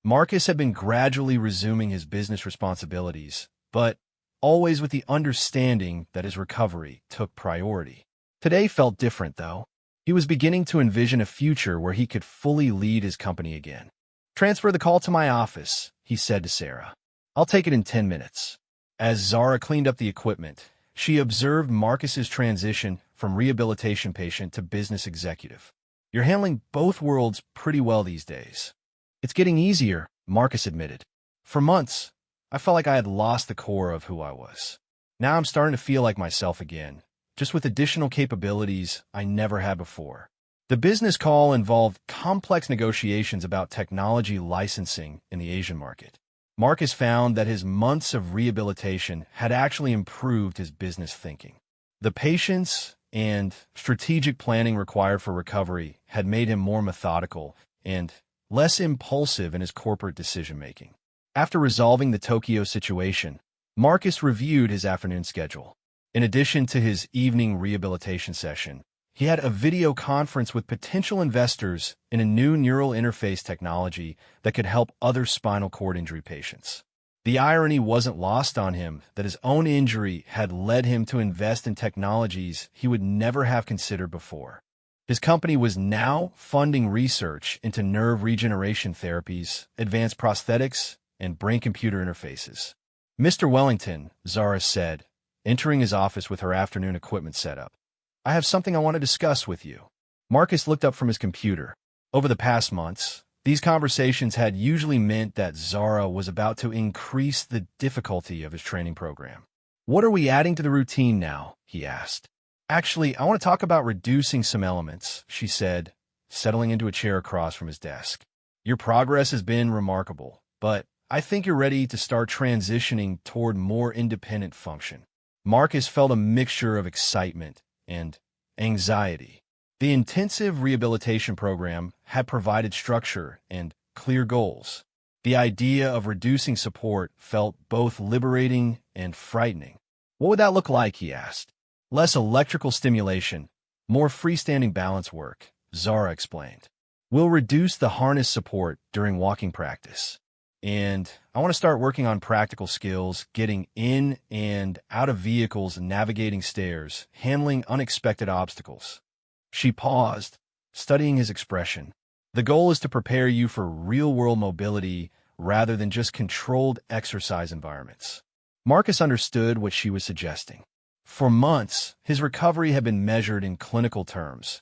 Marcus had been gradually resuming his business responsibilities, but always with the understanding that his recovery took priority. Today felt different, though. He was beginning to envision a future where he could fully lead his company again. Transfer the call to my office, he said to Sarah. I'll take it in 10 minutes. As Zara cleaned up the equipment, she observed Marcus's transition from rehabilitation patient to business executive. You're handling both worlds pretty well these days. It's getting easier, Marcus admitted. For months, I felt like I had lost the core of who I was. Now I'm starting to feel like myself again, just with additional capabilities I never had before. The business call involved complex negotiations about technology licensing in the Asian market. Marcus found that his months of rehabilitation had actually improved his business thinking. The patience and strategic planning required for recovery had made him more methodical and less impulsive in his corporate decision-making. After resolving the Tokyo situation, Marcus reviewed his afternoon schedule. In addition to his evening rehabilitation session, he had a video conference with potential investors in a new neural interface technology that could help other spinal cord injury patients. The irony wasn't lost on him that his own injury had led him to invest in technologies he would never have considered before. His company was now funding research into nerve regeneration therapies, advanced prosthetics, and brain-computer interfaces. Mr. Wellington, Zara said, entering his office with her afternoon equipment set up. I have something I want to discuss with you. Marcus looked up from his computer. Over the past months, these conversations had usually meant that Zara was about to increase the difficulty of his training program. What are we adding to the routine now? He asked. Actually, I want to talk about reducing some elements, she said, settling into a chair across from his desk. Your progress has been remarkable, but I think you're ready to start transitioning toward more independent function. Marcus felt a mixture of excitement and anxiety. The intensive rehabilitation program had provided structure and clear goals. The idea of reducing support felt both liberating and frightening. What would that look like, he asked. Less electrical stimulation, more freestanding balance work, Zara explained. We'll reduce the harness support during walking practice. And I want to start working on practical skills, getting in and out of vehicles, navigating stairs, handling unexpected obstacles. She paused, studying his expression. The goal is to prepare you for real-world mobility rather than just controlled exercise environments. Marcus understood what she was suggesting. For months, his recovery had been measured in clinical terms: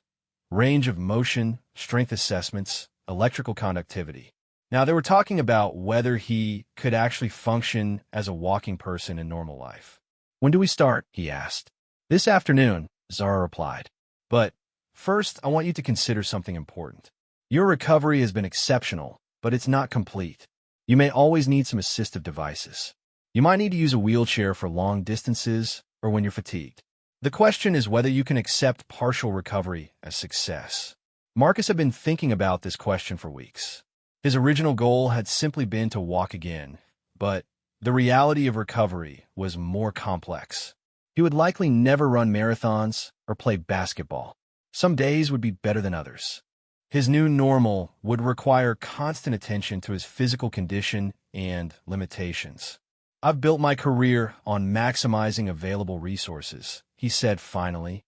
range of motion, strength assessments, electrical conductivity. Now, they were talking about whether he could actually function as a walking person in normal life. When do we start? He asked. This afternoon, Zara replied. But first, I want you to consider something important. Your recovery has been exceptional, but it's not complete. You may always need some assistive devices. You might need to use a wheelchair for long distances or when you're fatigued. The question is whether you can accept partial recovery as success. Marcus had been thinking about this question for weeks. His original goal had simply been to walk again, but the reality of recovery was more complex. He would likely never run marathons or play basketball. Some days would be better than others. His new normal would require constant attention to his physical condition and limitations. I've built my career on maximizing available resources, he said finally.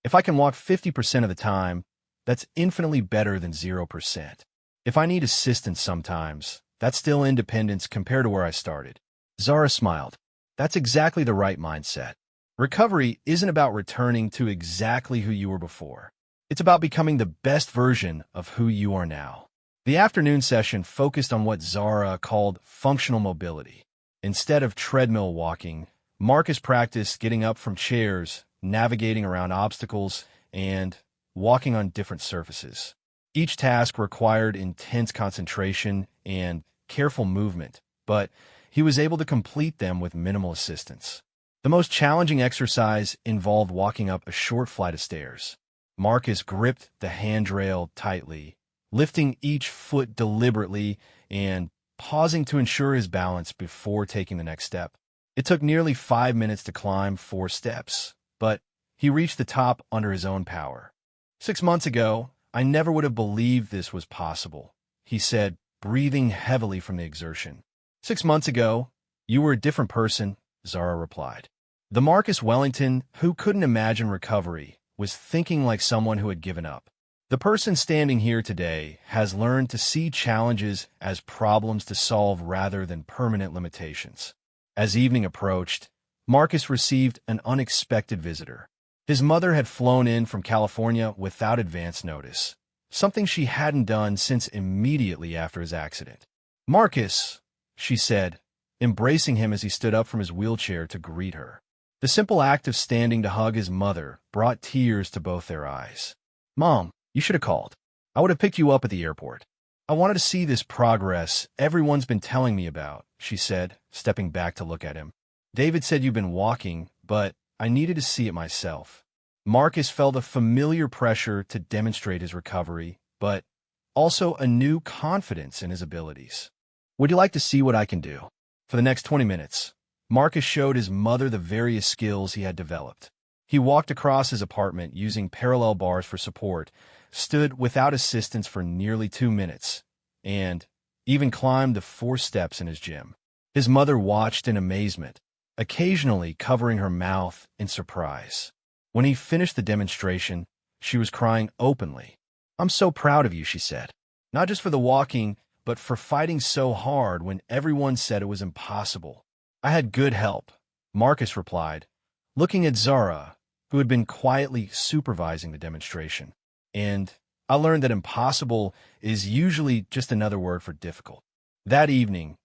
If I can walk 50% of the time, that's infinitely better than 0%. If I need assistance sometimes, that's still independence compared to where I started. Zara smiled. That's exactly the right mindset. Recovery isn't about returning to exactly who you were before. It's about becoming the best version of who you are now. The afternoon session focused on what Zara called functional mobility. Instead of treadmill walking, Marcus practiced getting up from chairs, navigating around obstacles, and walking on different surfaces. Each task required intense concentration and careful movement, but he was able to complete them with minimal assistance. The most challenging exercise involved walking up a short flight of stairs. Marcus gripped the handrail tightly, lifting each foot deliberately and pausing to ensure his balance before taking the next step. It took nearly 5 minutes to climb 4 steps, but he reached the top under his own power. 6 months ago, I never would have believed this was possible, he said, breathing heavily from the exertion. 6 months ago, you were a different person, Zara replied. The Marcus Wellington, who couldn't imagine recovery, was thinking like someone who had given up. The person standing here today has learned to see challenges as problems to solve rather than permanent limitations. As evening approached, Marcus received an unexpected visitor. His mother had flown in from California without advance notice, something she hadn't done since immediately after his accident. "Marcus," she said, embracing him as he stood up from his wheelchair to greet her. The simple act of standing to hug his mother brought tears to both their eyes. "Mom, you should have called. I would have picked you up at the airport. I wanted to see this progress everyone's been telling me about," she said, stepping back to look at him. "David said you've been walking, but I needed to see it myself." Marcus felt a familiar pressure to demonstrate his recovery, but also a new confidence in his abilities. "Would you like to see what I can do?" For the next 20 minutes, Marcus showed his mother the various skills he had developed. He walked across his apartment using parallel bars for support, stood without assistance for nearly 2 minutes, and even climbed the 4 steps in his gym. His mother watched in amazement, occasionally covering her mouth in surprise. When he finished the demonstration, she was crying openly. "I'm so proud of you," she said. "Not just for the walking, but for fighting so hard when everyone said it was impossible." "I had good help," Marcus replied, looking at Zara, who had been quietly supervising the demonstration. "And I learned that impossible is usually just another word for difficult." That evening,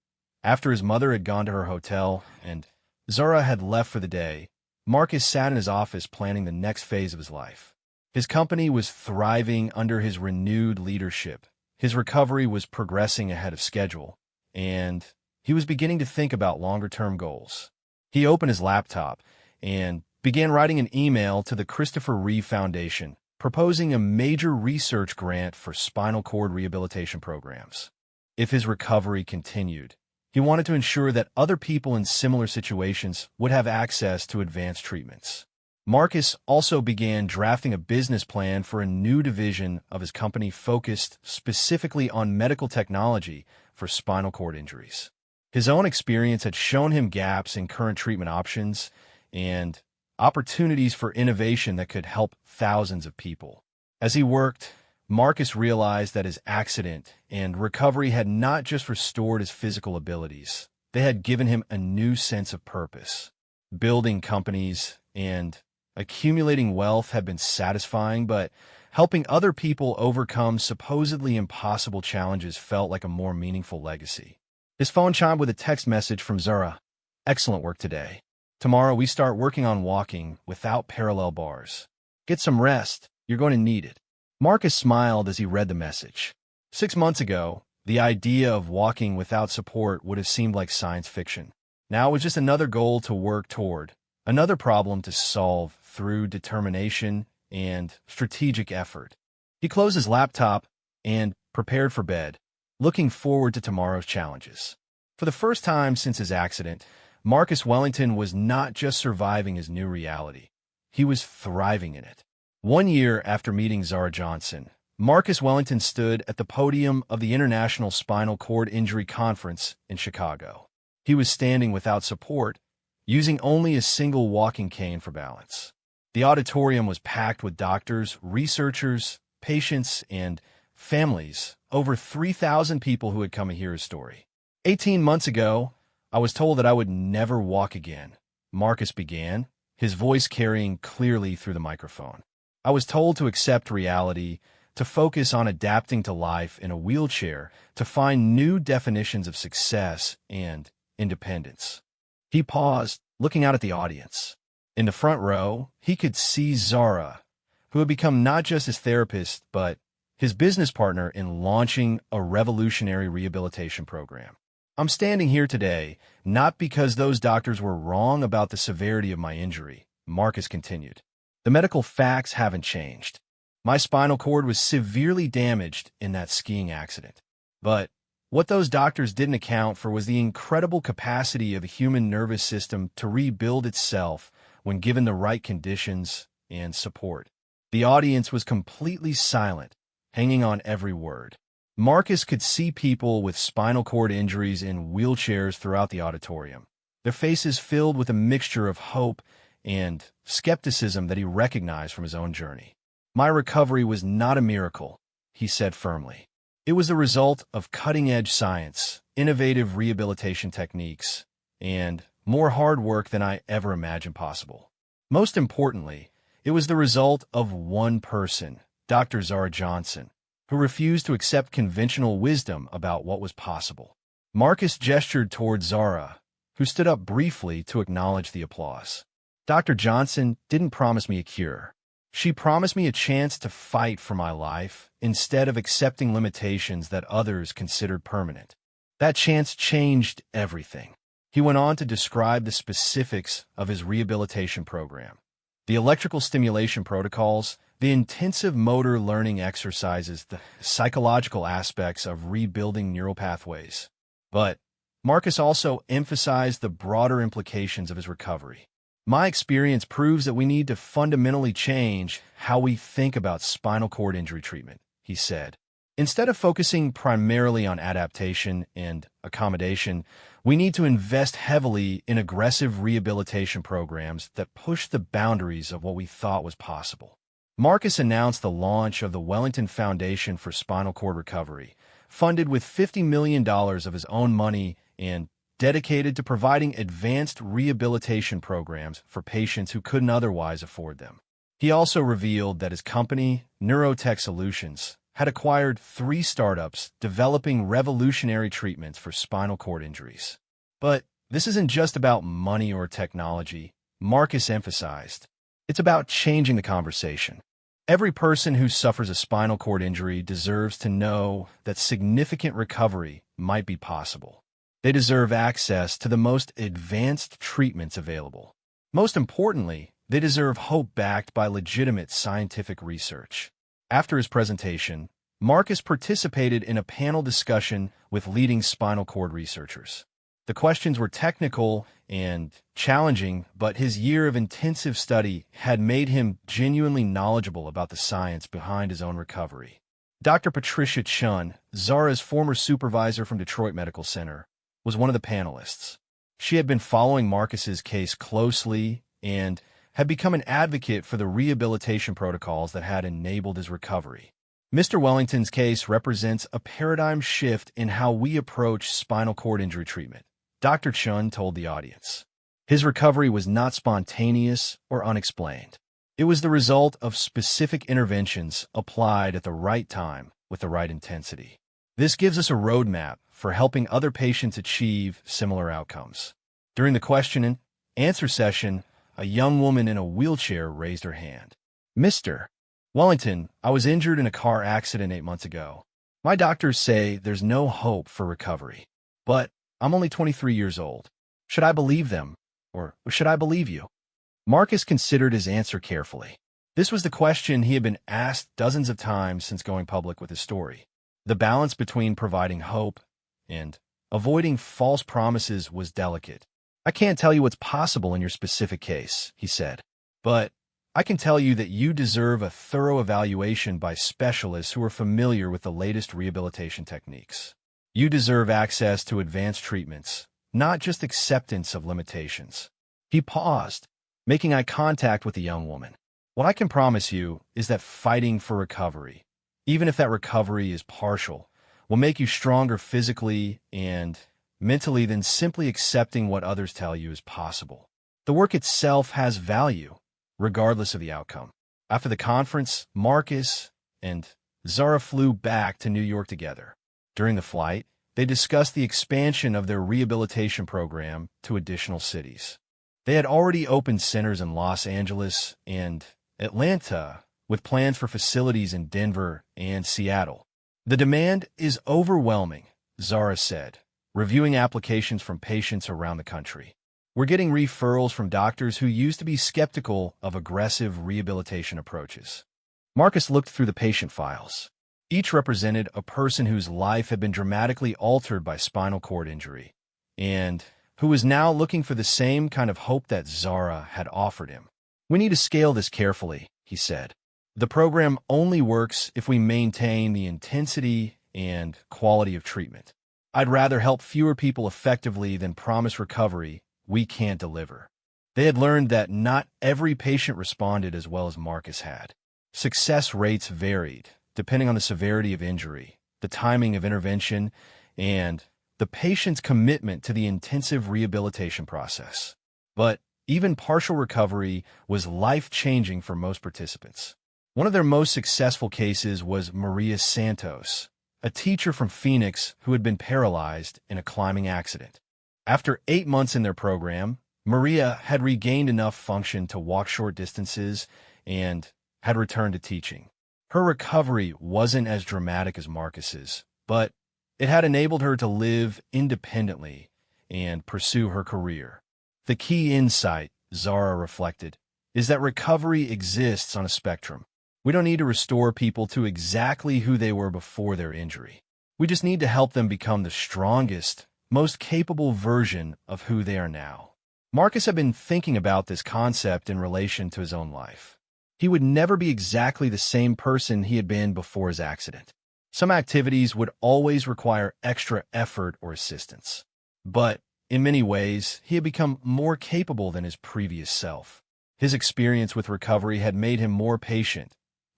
after his mother had gone to her hotel and Zara had left for the day, Marcus sat in his office planning the next phase of his life. His company was thriving under his renewed leadership. His recovery was progressing ahead of schedule, and he was beginning to think about longer-term goals. He opened his laptop and began writing an email to the Christopher Reeve Foundation, proposing a major research grant for spinal cord rehabilitation programs. if his recovery continued. He wanted to ensure that other people in similar situations would have access to advanced treatments. Marcus also began drafting a business plan for a new division of his company focused specifically on medical technology for spinal cord injuries. His own experience had shown him gaps in current treatment options and opportunities for innovation that could help thousands of people. As he worked, Marcus realized that his accident and recovery had not just restored his physical abilities, they had given him a new sense of purpose. Building companies and accumulating wealth had been satisfying, but helping other people overcome supposedly impossible challenges felt like a more meaningful legacy. His phone chimed with a text message from Zara. "Excellent work today. Tomorrow we start working on walking without parallel bars. Get some rest. You're going to need it." Marcus smiled as he read the message. 6 months ago, the idea of walking without support would have seemed like science fiction. Now it was just another goal to work toward, another problem to solve through determination and strategic effort. He closed his laptop and prepared for bed, looking forward to tomorrow's challenges. For the first time since his accident, Marcus Wellington was not just surviving his new reality. He was thriving in it. 1 year after meeting Zara Johnson, Marcus Wellington stood at the podium of the International Spinal Cord Injury Conference in Chicago. He was standing without support, using only a single walking cane for balance. The auditorium was packed with doctors, researchers, patients, and families, over 3,000 people who had come to hear his story. 18 months ago, I was told that I would never walk again, Marcus began, his voice carrying clearly through the microphone. I was told to accept reality, to focus on adapting to life in a wheelchair, to find new definitions of success and independence. He paused, looking out at the audience. In the front row, he could see Zara, who had become not just his therapist, but his business partner in launching a revolutionary rehabilitation program. "I'm standing here today, not because those doctors were wrong about the severity of my injury," Marcus continued. "The medical facts haven't changed. My spinal cord was severely damaged in that skiing accident. But what those doctors didn't account for was the incredible capacity of the human nervous system to rebuild itself when given the right conditions and support." The audience was completely silent, hanging on every word. Marcus could see people with spinal cord injuries in wheelchairs throughout the auditorium, their faces filled with a mixture of hope and skepticism that he recognized from his own journey. "My recovery was not a miracle," he said firmly. "It was the result of cutting-edge science, innovative rehabilitation techniques, and more hard work than I ever imagined possible. Most importantly, it was the result of one person, Dr. Zara Johnson, who refused to accept conventional wisdom about what was possible." Marcus gestured toward Zara, who stood up briefly to acknowledge the applause. "Dr. Johnson didn't promise me a cure. She promised me a chance to fight for my life instead of accepting limitations that others considered permanent. That chance changed everything." He went on to describe the specifics of his rehabilitation program: the electrical stimulation protocols, the intensive motor learning exercises, the psychological aspects of rebuilding neural pathways. But Marcus also emphasized the broader implications of his recovery. "My experience proves that we need to fundamentally change how we think about spinal cord injury treatment," he said. "Instead of focusing primarily on adaptation and accommodation, we need to invest heavily in aggressive rehabilitation programs that push the boundaries of what we thought was possible." Marcus announced the launch of the Wellington Foundation for Spinal Cord Recovery, funded with $50 million of his own money and dedicated to providing advanced rehabilitation programs for patients who couldn't otherwise afford them. He also revealed that his company, Neurotech Solutions, had acquired 3 startups developing revolutionary treatments for spinal cord injuries. But this isn't just about money or technology, Marcus emphasized. It's about changing the conversation. Every person who suffers a spinal cord injury deserves to know that significant recovery might be possible. They deserve access to the most advanced treatments available. Most importantly, they deserve hope backed by legitimate scientific research. After his presentation, Marcus participated in a panel discussion with leading spinal cord researchers. The questions were technical and challenging, but his year of intensive study had made him genuinely knowledgeable about the science behind his own recovery. Dr. Patricia Chun, Zara's former supervisor from Detroit Medical Center, was one of the panelists. She had been following Marcus's case closely and had become an advocate for the rehabilitation protocols that had enabled his recovery. Mr. Wellington's case represents a paradigm shift in how we approach spinal cord injury treatment, Dr. Chun told the audience. His recovery was not spontaneous or unexplained. It was the result of specific interventions applied at the right time with the right intensity. This gives us a roadmap for helping other patients achieve similar outcomes. During the question and answer session, a young woman in a wheelchair raised her hand. Mr. Wellington, I was injured in a car accident 8 months ago. My doctors say there's no hope for recovery, but I'm only 23 years old. Should I believe them, or should I believe you? Marcus considered his answer carefully. This was the question he had been asked dozens of times since going public with his story. The balance between providing hope and avoiding false promises was delicate. I can't tell you what's possible in your specific case, he said, but I can tell you that you deserve a thorough evaluation by specialists who are familiar with the latest rehabilitation techniques. You deserve access to advanced treatments, not just acceptance of limitations. He paused, making eye contact with the young woman. What I can promise you is that fighting for recovery, even if that recovery is partial, will make you stronger physically and mentally than simply accepting what others tell you is possible. The work itself has value, regardless of the outcome. After the conference, Marcus and Zara flew back to New York together. During the flight, they discussed the expansion of their rehabilitation program to additional cities. They had already opened centers in Los Angeles and Atlanta, with plans for facilities in Denver and Seattle. The demand is overwhelming, Zara said, reviewing applications from patients around the country. We're getting referrals from doctors who used to be skeptical of aggressive rehabilitation approaches. Marcus looked through the patient files. Each represented a person whose life had been dramatically altered by spinal cord injury, and who was now looking for the same kind of hope that Zara had offered him. We need to scale this carefully, he said. The program only works if we maintain the intensity and quality of treatment. I'd rather help fewer people effectively than promise recovery we can't deliver. They had learned that not every patient responded as well as Marcus had. Success rates varied, depending on the severity of injury, the timing of intervention, and the patient's commitment to the intensive rehabilitation process. But even partial recovery was life-changing for most participants. One of their most successful cases was Maria Santos, a teacher from Phoenix who had been paralyzed in a climbing accident. After 8 months in their program, Maria had regained enough function to walk short distances and had returned to teaching. Her recovery wasn't as dramatic as Marcus's, but it had enabled her to live independently and pursue her career. The key insight, Zara reflected, is that recovery exists on a spectrum. We don't need to restore people to exactly who they were before their injury. We just need to help them become the strongest, most capable version of who they are now. Marcus had been thinking about this concept in relation to his own life. He would never be exactly the same person he had been before his accident. Some activities would always require extra effort or assistance. But in many ways, he had become more capable than his previous self. His experience with recovery had made him more patient,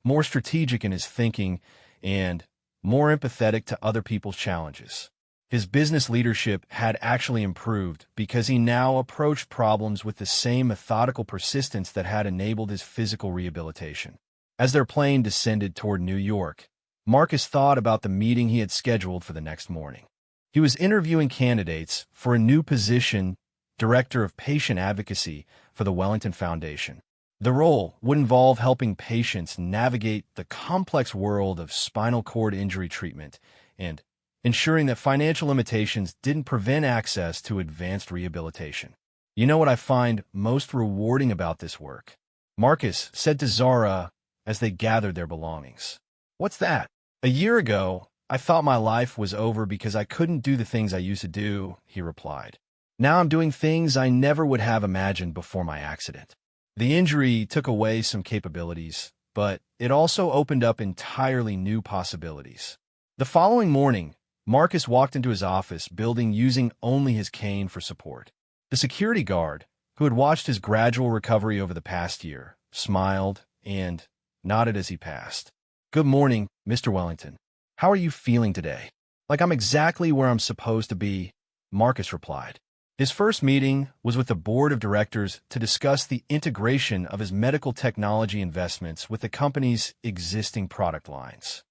more strategic in his thinking, and more empathetic to other people's challenges. His business leadership had actually improved because he now approached problems with the same methodical persistence that had enabled his physical rehabilitation. As their plane descended toward New York, Marcus thought about the meeting he had scheduled for the next morning. He was interviewing candidates for a new position, Director of Patient Advocacy for the Wellington Foundation. The role would involve helping patients navigate the complex world of spinal cord injury treatment and ensuring that financial limitations didn't prevent access to advanced rehabilitation. You know what I find most rewarding about this work? Marcus said to Zara as they gathered their belongings. What's that? "A year ago, I thought my life was over because I couldn't do the things I used to do," he replied. "Now I'm doing things I never would have imagined before my accident." The injury took away some capabilities, but it also opened up entirely new possibilities. The following morning, Marcus walked into his office building using only his cane for support. The security guard, who had watched his gradual recovery over the past year, smiled and nodded as he passed. "Good morning, Mr. Wellington. How are you feeling today?" "Like I'm exactly where I'm supposed to be," Marcus replied. His first meeting was with the board of directors to discuss the integration of his medical technology investments with the company's existing product lines.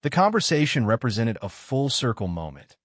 The conversation represented a full-circle moment.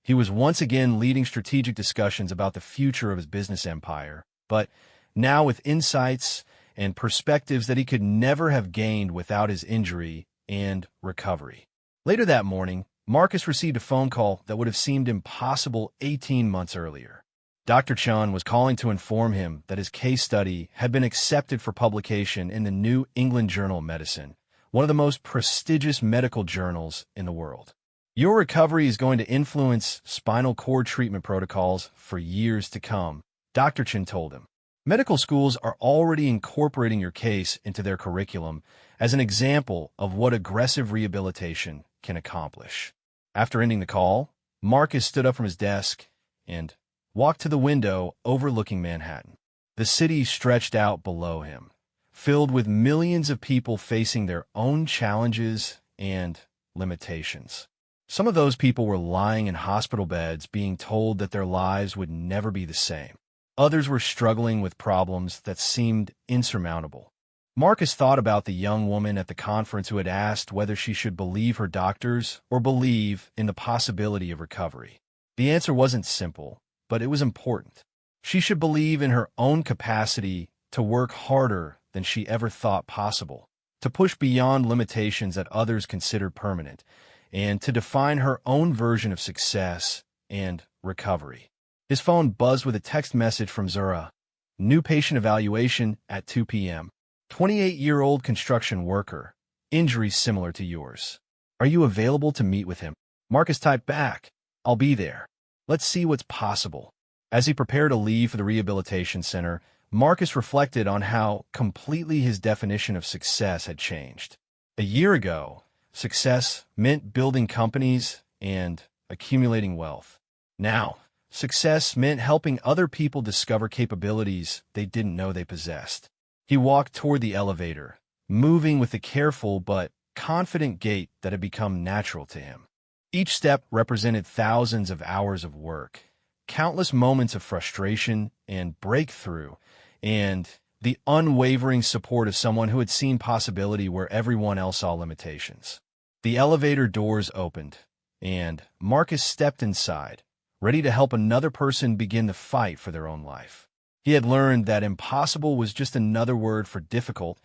He was once again leading strategic discussions about the future of his business empire, but now with insights and perspectives that he could never have gained without his injury and recovery. Later that morning, Marcus received a phone call that would have seemed impossible 18 months earlier. Dr. Chun was calling to inform him that his case study had been accepted for publication in the New England Journal of Medicine, one of the most prestigious medical journals in the world. "Your recovery is going to influence spinal cord treatment protocols for years to come," Dr. Chun told him. "Medical schools are already incorporating your case into their curriculum as an example of what aggressive rehabilitation can accomplish." After ending the call, Marcus stood up from his desk and walked to the window overlooking Manhattan. The city stretched out below him, filled with millions of people facing their own challenges and limitations. Some of those people were lying in hospital beds being told that their lives would never be the same. Others were struggling with problems that seemed insurmountable. Marcus thought about the young woman at the conference who had asked whether she should believe her doctors or believe in the possibility of recovery. The answer wasn't simple, but it was important. She should believe in her own capacity to work harder than she ever thought possible, to push beyond limitations that others considered permanent, and to define her own version of success and recovery. His phone buzzed with a text message from Zura. "New patient evaluation at 2 p.m. 28-year-old construction worker. Injuries similar to yours. Are you available to meet with him?" Marcus typed back, "I'll be there. Let's see what's possible." As he prepared to leave for the rehabilitation center, Marcus reflected on how completely his definition of success had changed. A year ago, success meant building companies and accumulating wealth. Now, success meant helping other people discover capabilities they didn't know they possessed. He walked toward the elevator, moving with the careful but confident gait that had become natural to him. Each step represented thousands of hours of work, countless moments of frustration and breakthrough, and the unwavering support of someone who had seen possibility where everyone else saw limitations. The elevator doors opened, and Marcus stepped inside, ready to help another person begin the fight for their own life. He had learned that impossible was just another word for difficult,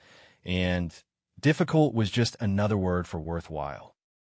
and difficult was just another word for worthwhile.